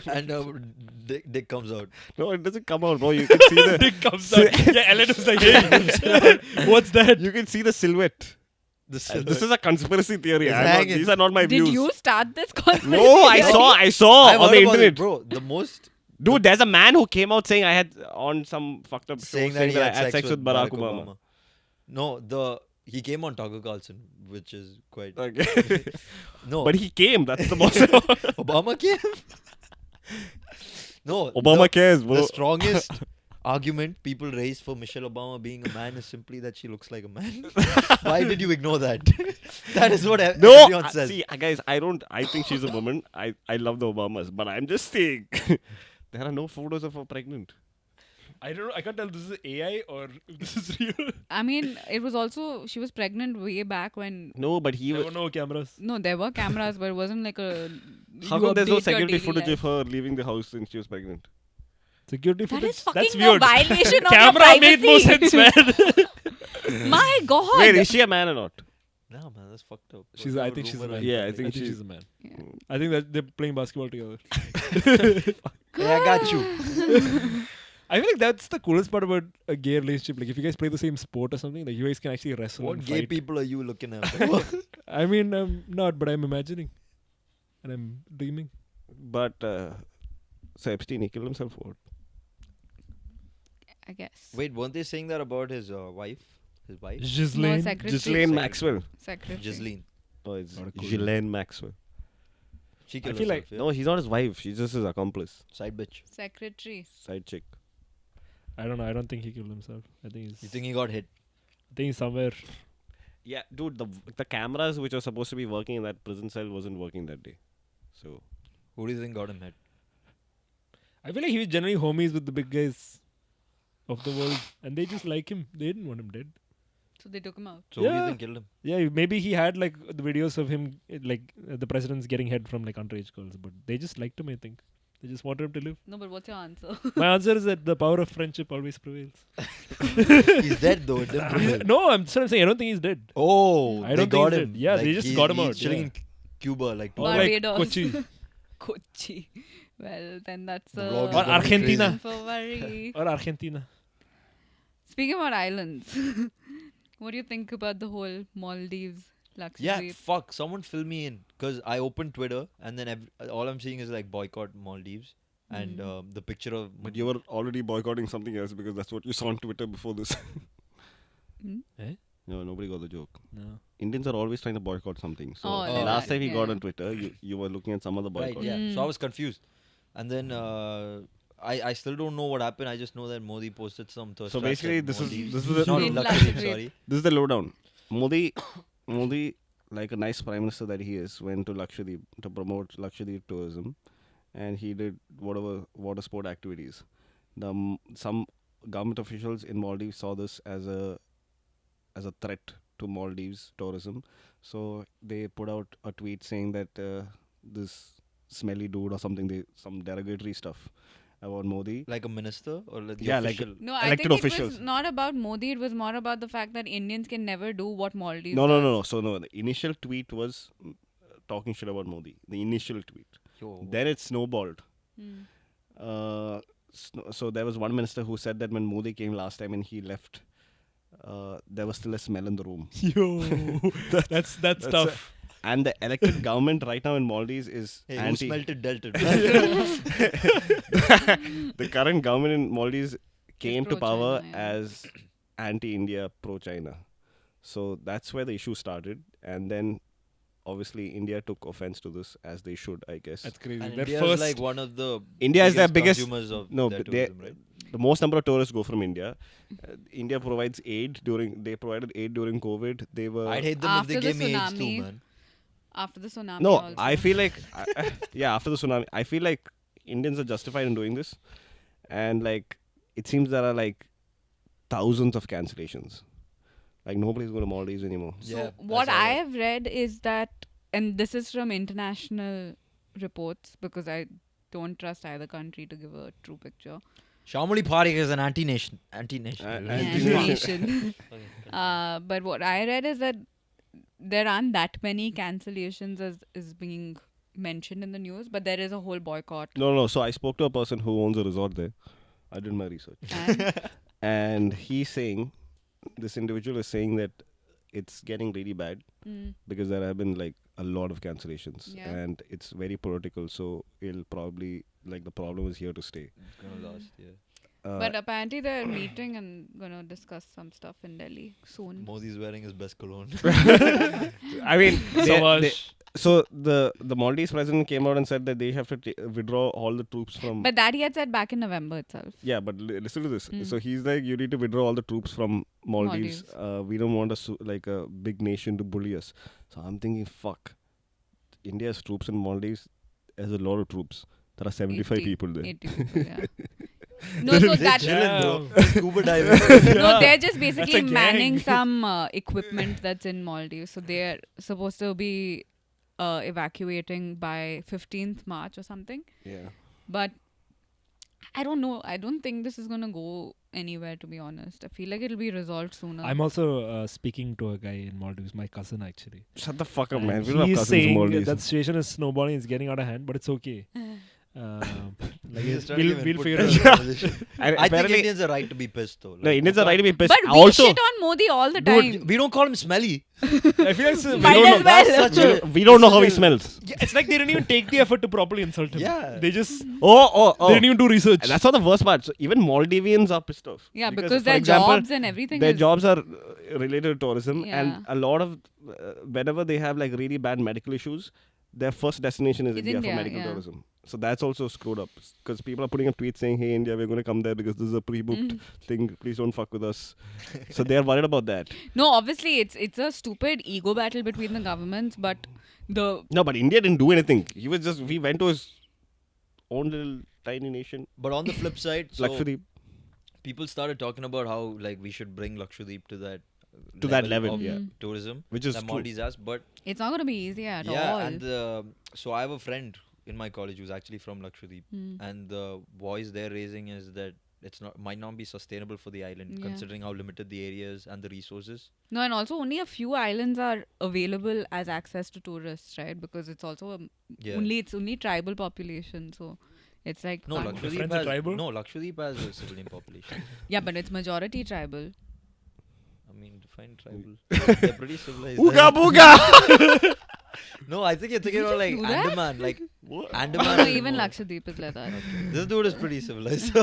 And dick comes out. No, it doesn't come out, bro. You can see the Dick comes out. Yeah, Ellen was like, hey, what's that? you can see the silhouette. This This is a conspiracy theory. It's I'm not, hanging. these are not my Did views. you start this conversation? No, I saw I've on heard the about it, internet. bro. The most Dude, there's a man who came out saying I had on some fucked up show saying that he I had had sex with Barack Obama. No, he came on Tucker Carlson, which is quite Okay. no. But he came. That's the most. Obama came. No, Obama cares, bro. The strongest argument people raise for Michelle Obama being a man is simply that she looks like a man. Why did you ignore that? That is what No, everyone says. see, guys, I think she's a woman. I love the Obamas, but I'm just saying there are no photos of her pregnant. I don't know. I can't tell this is AI or if this is real. I mean, it was also, she was pregnant way back when, No, but he There was. were no cameras. no, there were cameras, but it wasn't like a. How you come there's no update your security daily footage life. of her leaving the house since she was pregnant? Security That footage. is fucking That's a weird. violation of Camera your made more privacy. sense, man. My God. Wait, is she a man or not? No, man, that's fucked up. She's. Whatever I think she's a rumor man. Yeah, I I think think she's a man. Yeah. I think that they're playing basketball together. Yeah, I got you. I feel like that's the coolest part about a gay relationship. Like if you guys play the same sport or something, like you guys can actually wrestle What and gay fight. people are you looking at? I mean, I'm not, but I'm imagining, and I'm dreaming. But so Epstein, he killed himself for what? I guess. Wait, weren't they saying that about his wife? His wife? No, Ghislaine. secretary. Ghislaine Maxwell. Secretary. Giseline. Oh, it's Not a cool Ghislaine Maxwell. She killed feel like- herself, yeah? No, he's not his wife. She's just his accomplice, Side bitch. Secretary. side chick. I don't know. I don't think he killed himself. I think he's. You think he got hit? I think he's somewhere. Yeah, dude, the cameras which are supposed to be working in that prison cell wasn't working that day. So Who do you think got him hit? I feel like he was generally homies with the big guys of the world, and they just like him. They didn't want him dead. So they took him out. So who do you Yeah. think killed him? Yeah, maybe he had like the videos of him, the president's getting head from like underage girls, but they just liked him. I think they just wanted him to live. No, but what's your answer? My answer is that the power of friendship always prevails. He's dead though. it didn't prevail. No, I'm saying I don't think he's dead. Oh, I they don't think got he's him. dead. Yeah, they just got him he's out, chilling yeah. in Cuba, like Or Barbados. like Kochi Kochi. Well, then that's The vlog is or gonna be Argentina reason for worry. or Argentina. Speaking about islands, what do you think about the whole Maldives, Lakshadweep? Yeah, fuck. Someone fill me in. Because I opened Twitter and then all I'm seeing is like boycott Maldives. And the picture of. but you were already boycotting something else because that's what you saw on Twitter before this. Eh? No, nobody got the joke. No. Indians are always trying to boycott something. So Oh, like last that, time you got yeah. on Twitter, you were looking at some other Right, boycott. yeah. Mm. So I was confused. And then I still don't know what happened. I just know that Modi posted some thirst So traps basically, at this Maldives. is the Not In Lakshadweep, Lakshadweep. sorry. This is the lowdown. Modi, like a nice prime minister that he is, went to Lakshadweep to promote Lakshadweep tourism, and he did whatever water sport activities. Some government officials in Maldives saw this as a threat to Maldives tourism, so they put out a tweet saying that this smelly dude or something, some derogatory stuff about Modi. Like a minister or like the Yeah, like official? No, I elected think it officials. was not about Modi. It was more about the fact that Indians can never do what Maldives No. does. So no, the initial tweet was talking shit about Modi. The initial tweet. Yo. Then it snowballed. Hmm. So there was one minister who said that when Modi came last time and he left, there was still a smell in the room. Yo, that's tough. And the elected government right now in Maldives is Hey, who anti. smelt it, dealt it. The current government in Maldives came to power pro-China, yeah. as anti-India, pro-China. So that's where the issue started. And then obviously India took offense to this, as they should, I guess. That's crazy. And Their India first is like one of the India is their biggest consumers of no, their but they- tourism, right? The most number of tourists go from India. India provides aid they provided aid during COVID. They were I'd hate them if After they the gave me AIDS too, tsunami. man. After the tsunami. no. also. I feel like yeah, after the tsunami, I feel like Indians are justified in doing this, and like it seems there are like thousands of cancellations. Like nobody's going to Maldives anymore. So Yeah, what saw I that. have read is that, and this is from international reports because I don't trust either country to give a true picture. Shamoli Parikh is an anti-nation. Anti-nation. Nation. But what I read is that there aren't that many cancellations as is being mentioned in the news, but there is a whole boycott. No. So I spoke to a person who owns a resort there. I did my research, And and he's saying, this individual is saying that it's getting really bad Mm. because there have been like a lot of cancellations Yeah. and it's very political. So it'll probably like the problem is here to stay. It's gonna last, yeah. But apparently they're meeting and gonna discuss some stuff in Delhi soon. Modi's wearing his best cologne. I mean, Savage. so the Maldives president came out and said that they have to withdraw all the troops from. But that he had said back in November itself. Yeah, but listen to this. Mm. So he's like, you need to withdraw all the troops from Maldives. Maldives. We don't want like a big nation to bully us. So I'm thinking, fuck. India's troops in Maldives has a lot of troops. There are 75 people there. 80 people, yeah. No, so that Yeah. bro. Scuba diving. no, they're just basically a gang. manning some equipment that's in Maldives. So they're supposed to be evacuating by 15th March or something. Yeah. But I don't know. I don't think this is gonna go anywhere. To be honest, I feel like it'll be resolved sooner. I'm also speaking to a guy in Maldives, my cousin actually. Shut the fuck up, And man. We don't have he's cousins in saying Maldives. that situation is snowballing, it's getting out of hand, but it's okay. Like He's trying to we'll give we'll input figure to it the out. conversation. And I think apparently- Indians are right to be pissed though. No, Indians are right to be pissed. but we Also, shit on Modi all the Dude, time. we don't call him smelly. I feel like Might we don't as know. well. That's such a. we don't know how he smells. Yeah, it's like they didn't even take the effort to properly insult him. Yeah. They just Oh. they didn't even do research. And that's not the worst part. So even Maldivians are pissed off. Yeah, because for their example, jobs and everything. their is, jobs are related to tourism, Yeah. and a lot of whenever they have like really bad medical issues, their first destination is It's India for India, medical yeah. tourism. So that's also screwed up because people are putting up tweets saying, "Hey, India, we're going to come there because this is a pre-booked thing. Please don't fuck with us." So they are worried about that. No, obviously it's a stupid ego battle between the governments, but the No, but India didn't do anything. We went to his own little tiny nation, But on the flip side, so Lakshadweep. people started talking about how like we should bring Lakshadweep to that level, of yeah. tourism Which is that true. Maldives has. But it's not gonna be easy at yeah, all. and so I have a friend in my college who's actually from Lakshadweep, and the voice they're raising is that it's not might not be sustainable for the island Yeah. considering how limited the area is and the resources. No, and also only a few islands are available as access to tourists, right? Because it's also Yeah. it's only tribal population, so it's like No, can't- Lakshadweep friends are has tribal? no Lakshadweep has a civilian population. yeah, but it's majority tribal. I mean, define tribal. They're pretty civilized. Ooga booga! No, I think you're thinking about like do that? Andaman, like No, Andaman. no, is even more- Lakshadweep is like that. This dude is pretty civilized.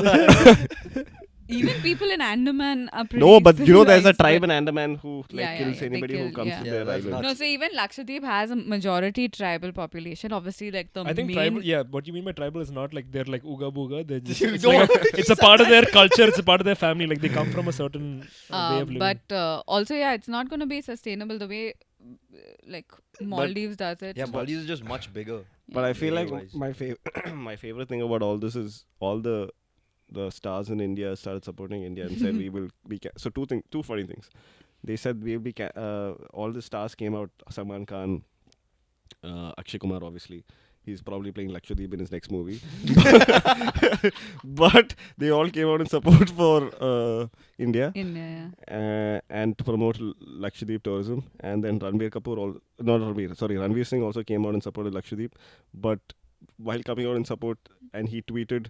Even people in Andaman are pretty. No, but you know there's a civilized, tribe but- in Andaman who like Yeah, kills they anybody who kill, comes yeah. to Yeah, their that's island. No, so even Lakshadweep has a majority tribal population. Obviously, like the I think main. tribal. Yeah, what you mean by tribal is not like they're like ooga booga. They're just, You it's, like don't- it's a part of their culture. It's a part of their family. Like they come from a certain way of living. But also, yeah, it's not going to be sustainable the way like Maldives does it. Yeah, Maldives is just much bigger. But I feel like area-wise. my favorite thing about all this is all the stars in India started supporting India and said we will be so two funny things. They said we'll be all the stars came out. Salman Khan, Akshay Kumar, obviously. He's probably playing Lakshadweep in his next movie. But they all came out in support for India and to promote Lakshadweep tourism. And then Ranveer Singh also came out in support of Lakshadweep. But while coming out in support, and he tweeted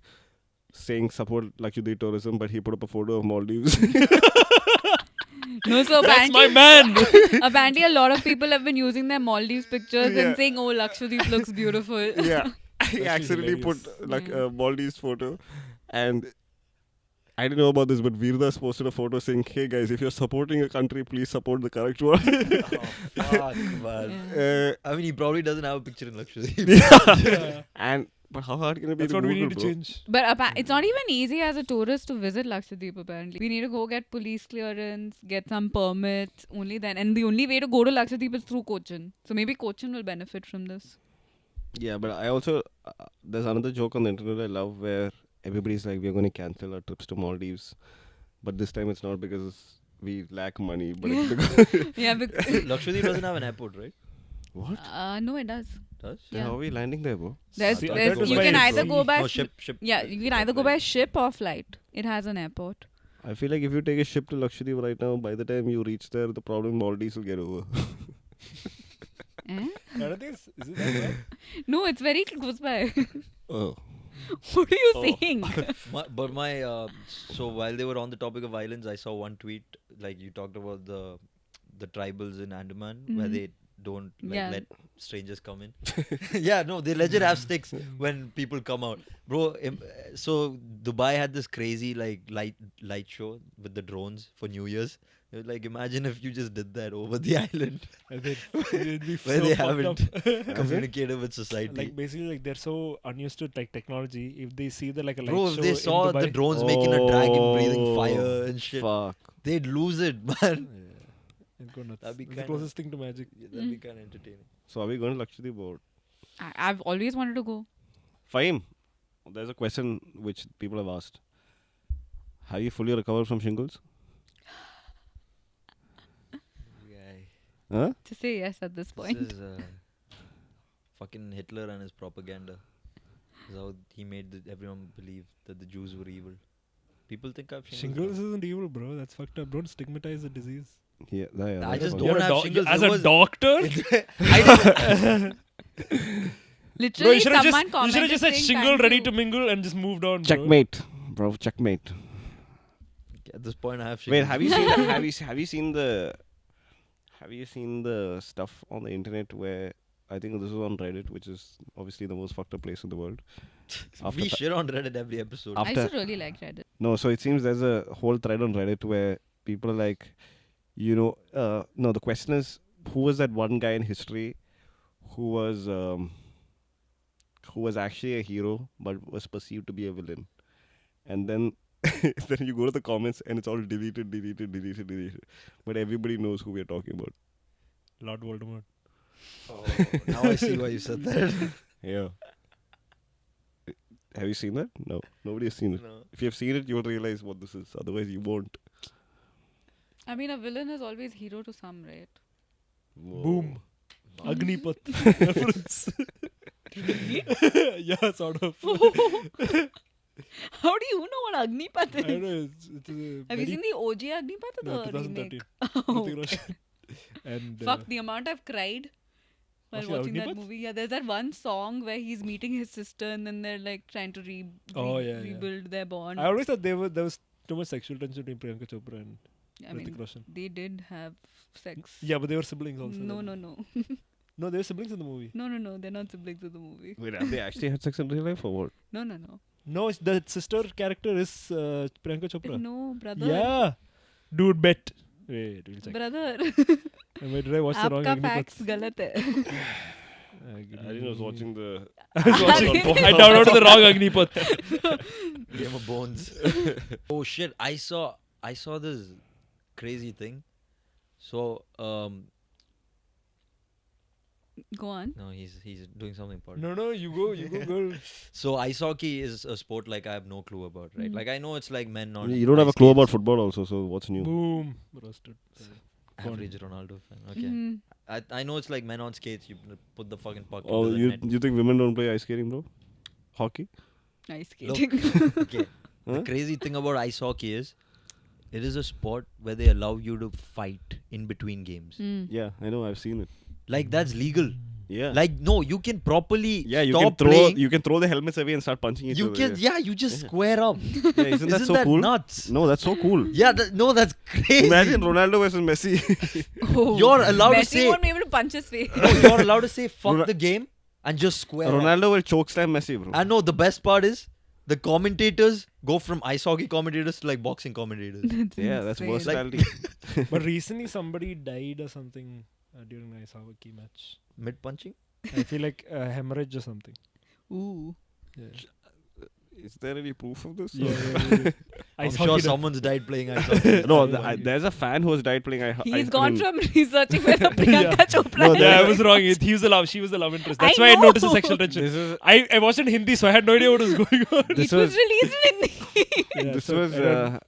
saying support Lakshadweep tourism, but he put up a photo of Maldives. No, so That's my apparently, man. apparently a lot of people have been using their Maldives pictures Yeah. and saying, "Oh, Lakshadweep looks beautiful." Yeah. He That's accidentally hilarious. put like Yeah. a Maldives photo, and I didn't know about this, but Veerdas posted a photo saying, "Hey guys, if you're supporting a country, please support the correct one." Oh, fuck, man. Yeah. uh, I mean, he probably doesn't have a picture in Lakshadweep. Yeah. and but how hard can it be That's to what we Google, need to bro? change. But it's not even easy as a tourist to visit Lakshadweep, apparently. We need to go get police clearance, get some permits, only then. And the only way to go to Lakshadweep is through Cochin. So maybe Cochin will benefit from this. Yeah, but I also there's another joke on the internet I love where everybody's like, we're going to cancel our trips to Maldives, but this time it's not because we lack money, but it's because Yeah, because, Lakshadweep doesn't have an airport, right? what? no, it does. Does? Yeah. How are we landing there, bro? There's, See, there's, that was you by can either sea. go by No, ship. Yeah, you can either go by ship or flight. It has an airport. I feel like if you take a ship to Lakshadweep right now, by the time you reach there, the problem Maldives will get over. Eh? I don't think is it that bad? No, it's very close by. Oh. What are you saying? So while they were on the topic of islands, I saw one tweet like you talked about the the tribals in Andaman where Mhm. they don't Yeah. let strangers come in. Yeah, no, they legit have sticks when people come out, bro. So Dubai had this crazy like light show with the drones for New Year's. It was like, imagine if you just did that over the island And they'd be where so they fucked haven't up. communicated with society. Like basically, like they're so unused to like technology. If they see the like a light Bro, show if they in saw Dubai, the drones making a dragon breathing fire and shit, Fuck. they'd lose it, man. it'd go nuts. That'd be It's the kinda- closest thing to magic. Yeah, that'd be kind of entertaining. So are we going to Lakshadweep or I've always wanted to go. Fahim? There's a question which people have asked. Have you fully recovered from shingles? Guy. Huh? To say yes at this point. This is fucking Hitler and his propaganda. This is how he made everyone believe that the Jews were evil. People think I've Shingles isn't evil, bro. That's fucked up. Don't stigmatize the disease. Yeah, I that's just fine. don't You're have shingles. as It a was- doctor. Literally, You should have someone just commented said saying shingle thank ready you. to mingle and just moved on. Bro. Checkmate, bro. Checkmate. At this point, I have Wait, shingles. have you seen the, have you seen the stuff on the internet where I think this was on Reddit, which is obviously the most fucked up place in the world. After We th- shit on Reddit every episode. I after- used to really like Reddit. No, so it seems there's a whole thread on Reddit where people are like, no, the question is, who was that one guy in history who was actually a hero but was perceived to be a villain? And then then you go to the comments and it's all deleted. But everybody knows who we're talking about. Lord Voldemort. Oh, now I see why you said that. Yeah. Have you seen that? No. Nobody has seen it. No. If you have seen it, you'll realize what this is. Otherwise, you won't. I mean, a villain is always hero to some, right? Whoa. Boom. Agnipath reference. Yeah, sort of. How do you know what Agnipath I is? don't know. It's a Have you seen the OG Agnipath no, or the remake? 2013. Oh, Hrithik Roshan. And fuck, the amount I've cried while Watching watching that Agnipath? movie. Yeah, there's that one song where he's meeting his sister and then they're like trying to rebuild their bond. I always thought there was too much sexual tension between Priyanka Chopra and I Hrithik mean, Roshan. they did have sex. Yeah, but they were siblings also. No, then. no, no. No, they were siblings in the movie. No, they're not siblings in the movie. Wait, have they actually had sex in real life or what? No. No, the sister character is Priyanka Chopra. No, brother. Yeah. Dude, bet. Wait, we'll check. Brother. Wait, did I watch the wrong आपका Agnipath? facts गलत है. I didn't know I was watching the. I was watching. I downloaded the wrong Agnipath. Game of Bones. Oh shit! I saw this crazy thing. So Go on. no, he's doing something important. No, you go, girl. So ice hockey is a sport like I have no clue about, right? Mm. Like I know it's like men on. You don't have a ice clue skates. about football also, so what's new? Boom. Roasted. Go on. Average Ronaldo fan. Okay. Mhm. I know it's like men on skates. You put the fucking puck Oh, into the you net. you think women don't play ice skating, bro? Hockey? Ice Look. skating. Okay. Huh? The crazy thing about ice hockey is, it is a sport where they allow you to fight in between games. Mm. Yeah, I know. I've seen it. Like that's legal. Yeah. Like no, you can properly yeah, you stop can throw playing. you can throw the helmets away and start punching each You other. can you just Yeah. square up. Yeah, isn't that so that cool? nuts? No, that's so cool. Yeah, that's crazy. Imagine Ronaldo versus Messi. Oh. You're allowed to Messi say won't be able to punch his face. no, you're allowed to say fuck Rona- the game and just square up. Ronaldo will chokeslam Messi, bro. I know the best part is the commentators go from ice hockey commentators to like boxing commentators. Yeah, that's insane. versatility. But recently somebody died or something during an ice hockey match. Mid punching? I feel like hemorrhage or something. Ooh. Yeah. Is there any proof of this? Yeah. I'm Ice sure hockey someone's died playing ice hockey. No, Yeah. there's a fan who has died playing ice He's gone from researching whether Priyanka Yeah. Chopra No, is Yeah, I there- was wrong. He was the love. She was the love interest. That's I why I noticed the know. sexual tension. This is I watched in Hindi, so I had no idea what was going on. this It was was released in Hindi. Yeah, this so was I don't-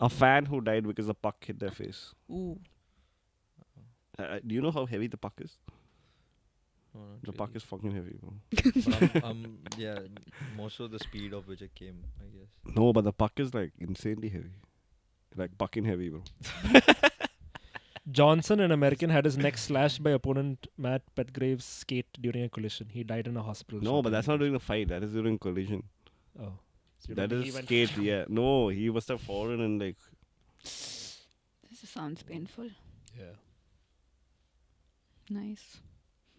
a fan who died because the puck hit their face. Ooh. Do you know how heavy the puck is? No, not The really. puck is fucking heavy, bro. But yeah, most of the speed of which it came, I guess. No, but the puck is like insanely heavy. Like fucking heavy, bro. Johnson, an American, had his neck slashed by opponent Matt Petgrave's skate during a collision. He died in a hospital. No, but that's not during the fight. That is during collision. Oh. So That he is went- skate, yeah. No, he must have fallen and like. This sounds painful. Yeah. Nice.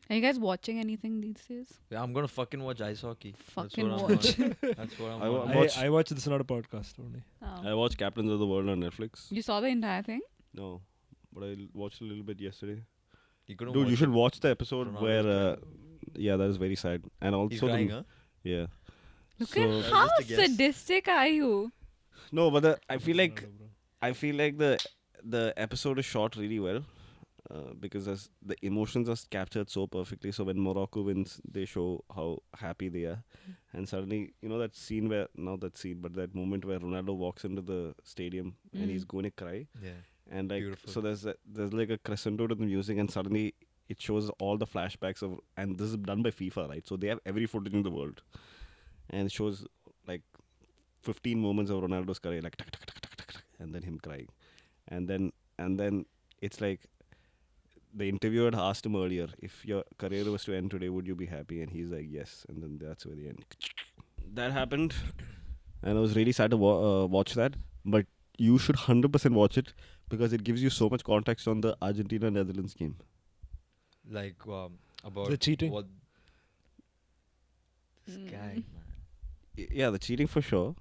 Are you guys watching anything these days? Yeah, I'm gonna fucking watch ice hockey. Fucking That's what watch. I'm on. That's what I'm I on. watch- I watch This Not a Podcast only. I watched Captains of the World on Netflix. You saw the entire thing? No, but I watched a little bit yesterday. You couldn't Dude, watch you should it? watch the episode Ronaldo's where. Yeah, that is very sad. And also, He's crying, huh? yeah. Look So- at how just a guess. sadistic are you? No, but I feel like Ronaldo, bro. the episode is shot really well because the emotions are captured so perfectly. So when Morocco wins, they show how happy they are, and suddenly that scene but that moment where Ronaldo walks into the stadium and he's going to cry, Yeah. and like Beautiful. so there's like a crescendo to the music, and suddenly it shows all the flashbacks of, and this is done by FIFA, right? So they have every footage in the world, and it shows like 15 moments of Ronaldo's career, like tuck, tuck, tuck, tuck, tuck, tuck, and then him crying, and then it's like the interviewer had asked him earlier, if your career was to end today, would you be happy? And he's like, yes. And then that's where the end. That happened, and I was really sad to watch that. But you should 100% watch it because it gives you so much context on the Argentina-Netherlands game. Like about The cheating. What this guy, man. Yeah, the cheating for sure.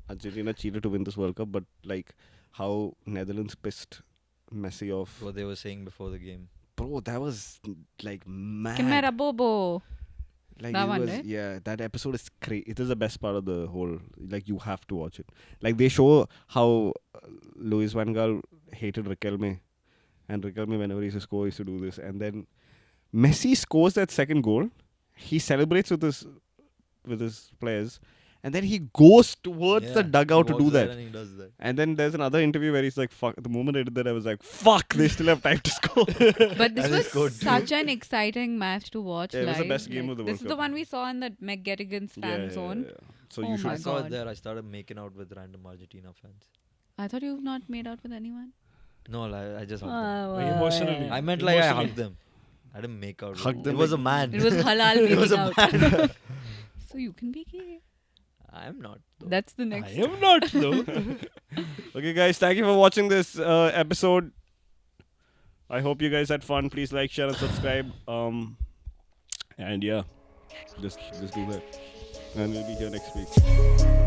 Argentina cheated to win this World Cup, but like how Netherlands pissed Messi off. What they were saying before the game. Bro, that was like mad. Kimera Bobo. Like That it one, was, right? yeah, that episode is crazy. It is the best part of the whole. Like you have to watch it. Like they show how Luis Van Gaal hated Riquelme, and Riquelme whenever he used to score, used to do this, and then Messi scores that second goal. He celebrates with his players, and then he goes towards the dugout to do that. And he does that. And then there's another interview where he's like, "Fuck!" The moment I did that, I was like, "Fuck!" They still have time to score. But this And he scored was two. such an exciting match to watch. Yeah, it was the live. best game of the This World is the Cup. one we saw in the McGettigan's fan zone. So Oh you should. my I saw God. it there. I started making out with random Argentina fans. I thought you've not made out with anyone. No, I just hugged Ah, them. Emotionally. I meant like I Emotionally. hugged them. I didn't make out. Hugged with them It was a like- man. It was halal It was making a out. man. So you can be gay. I'm not. Though. That's the I next. am not though. Okay, guys, thank you for watching this episode. I hope you guys had fun. Please like, share, and subscribe. And yeah, just do that. And we'll be here next week.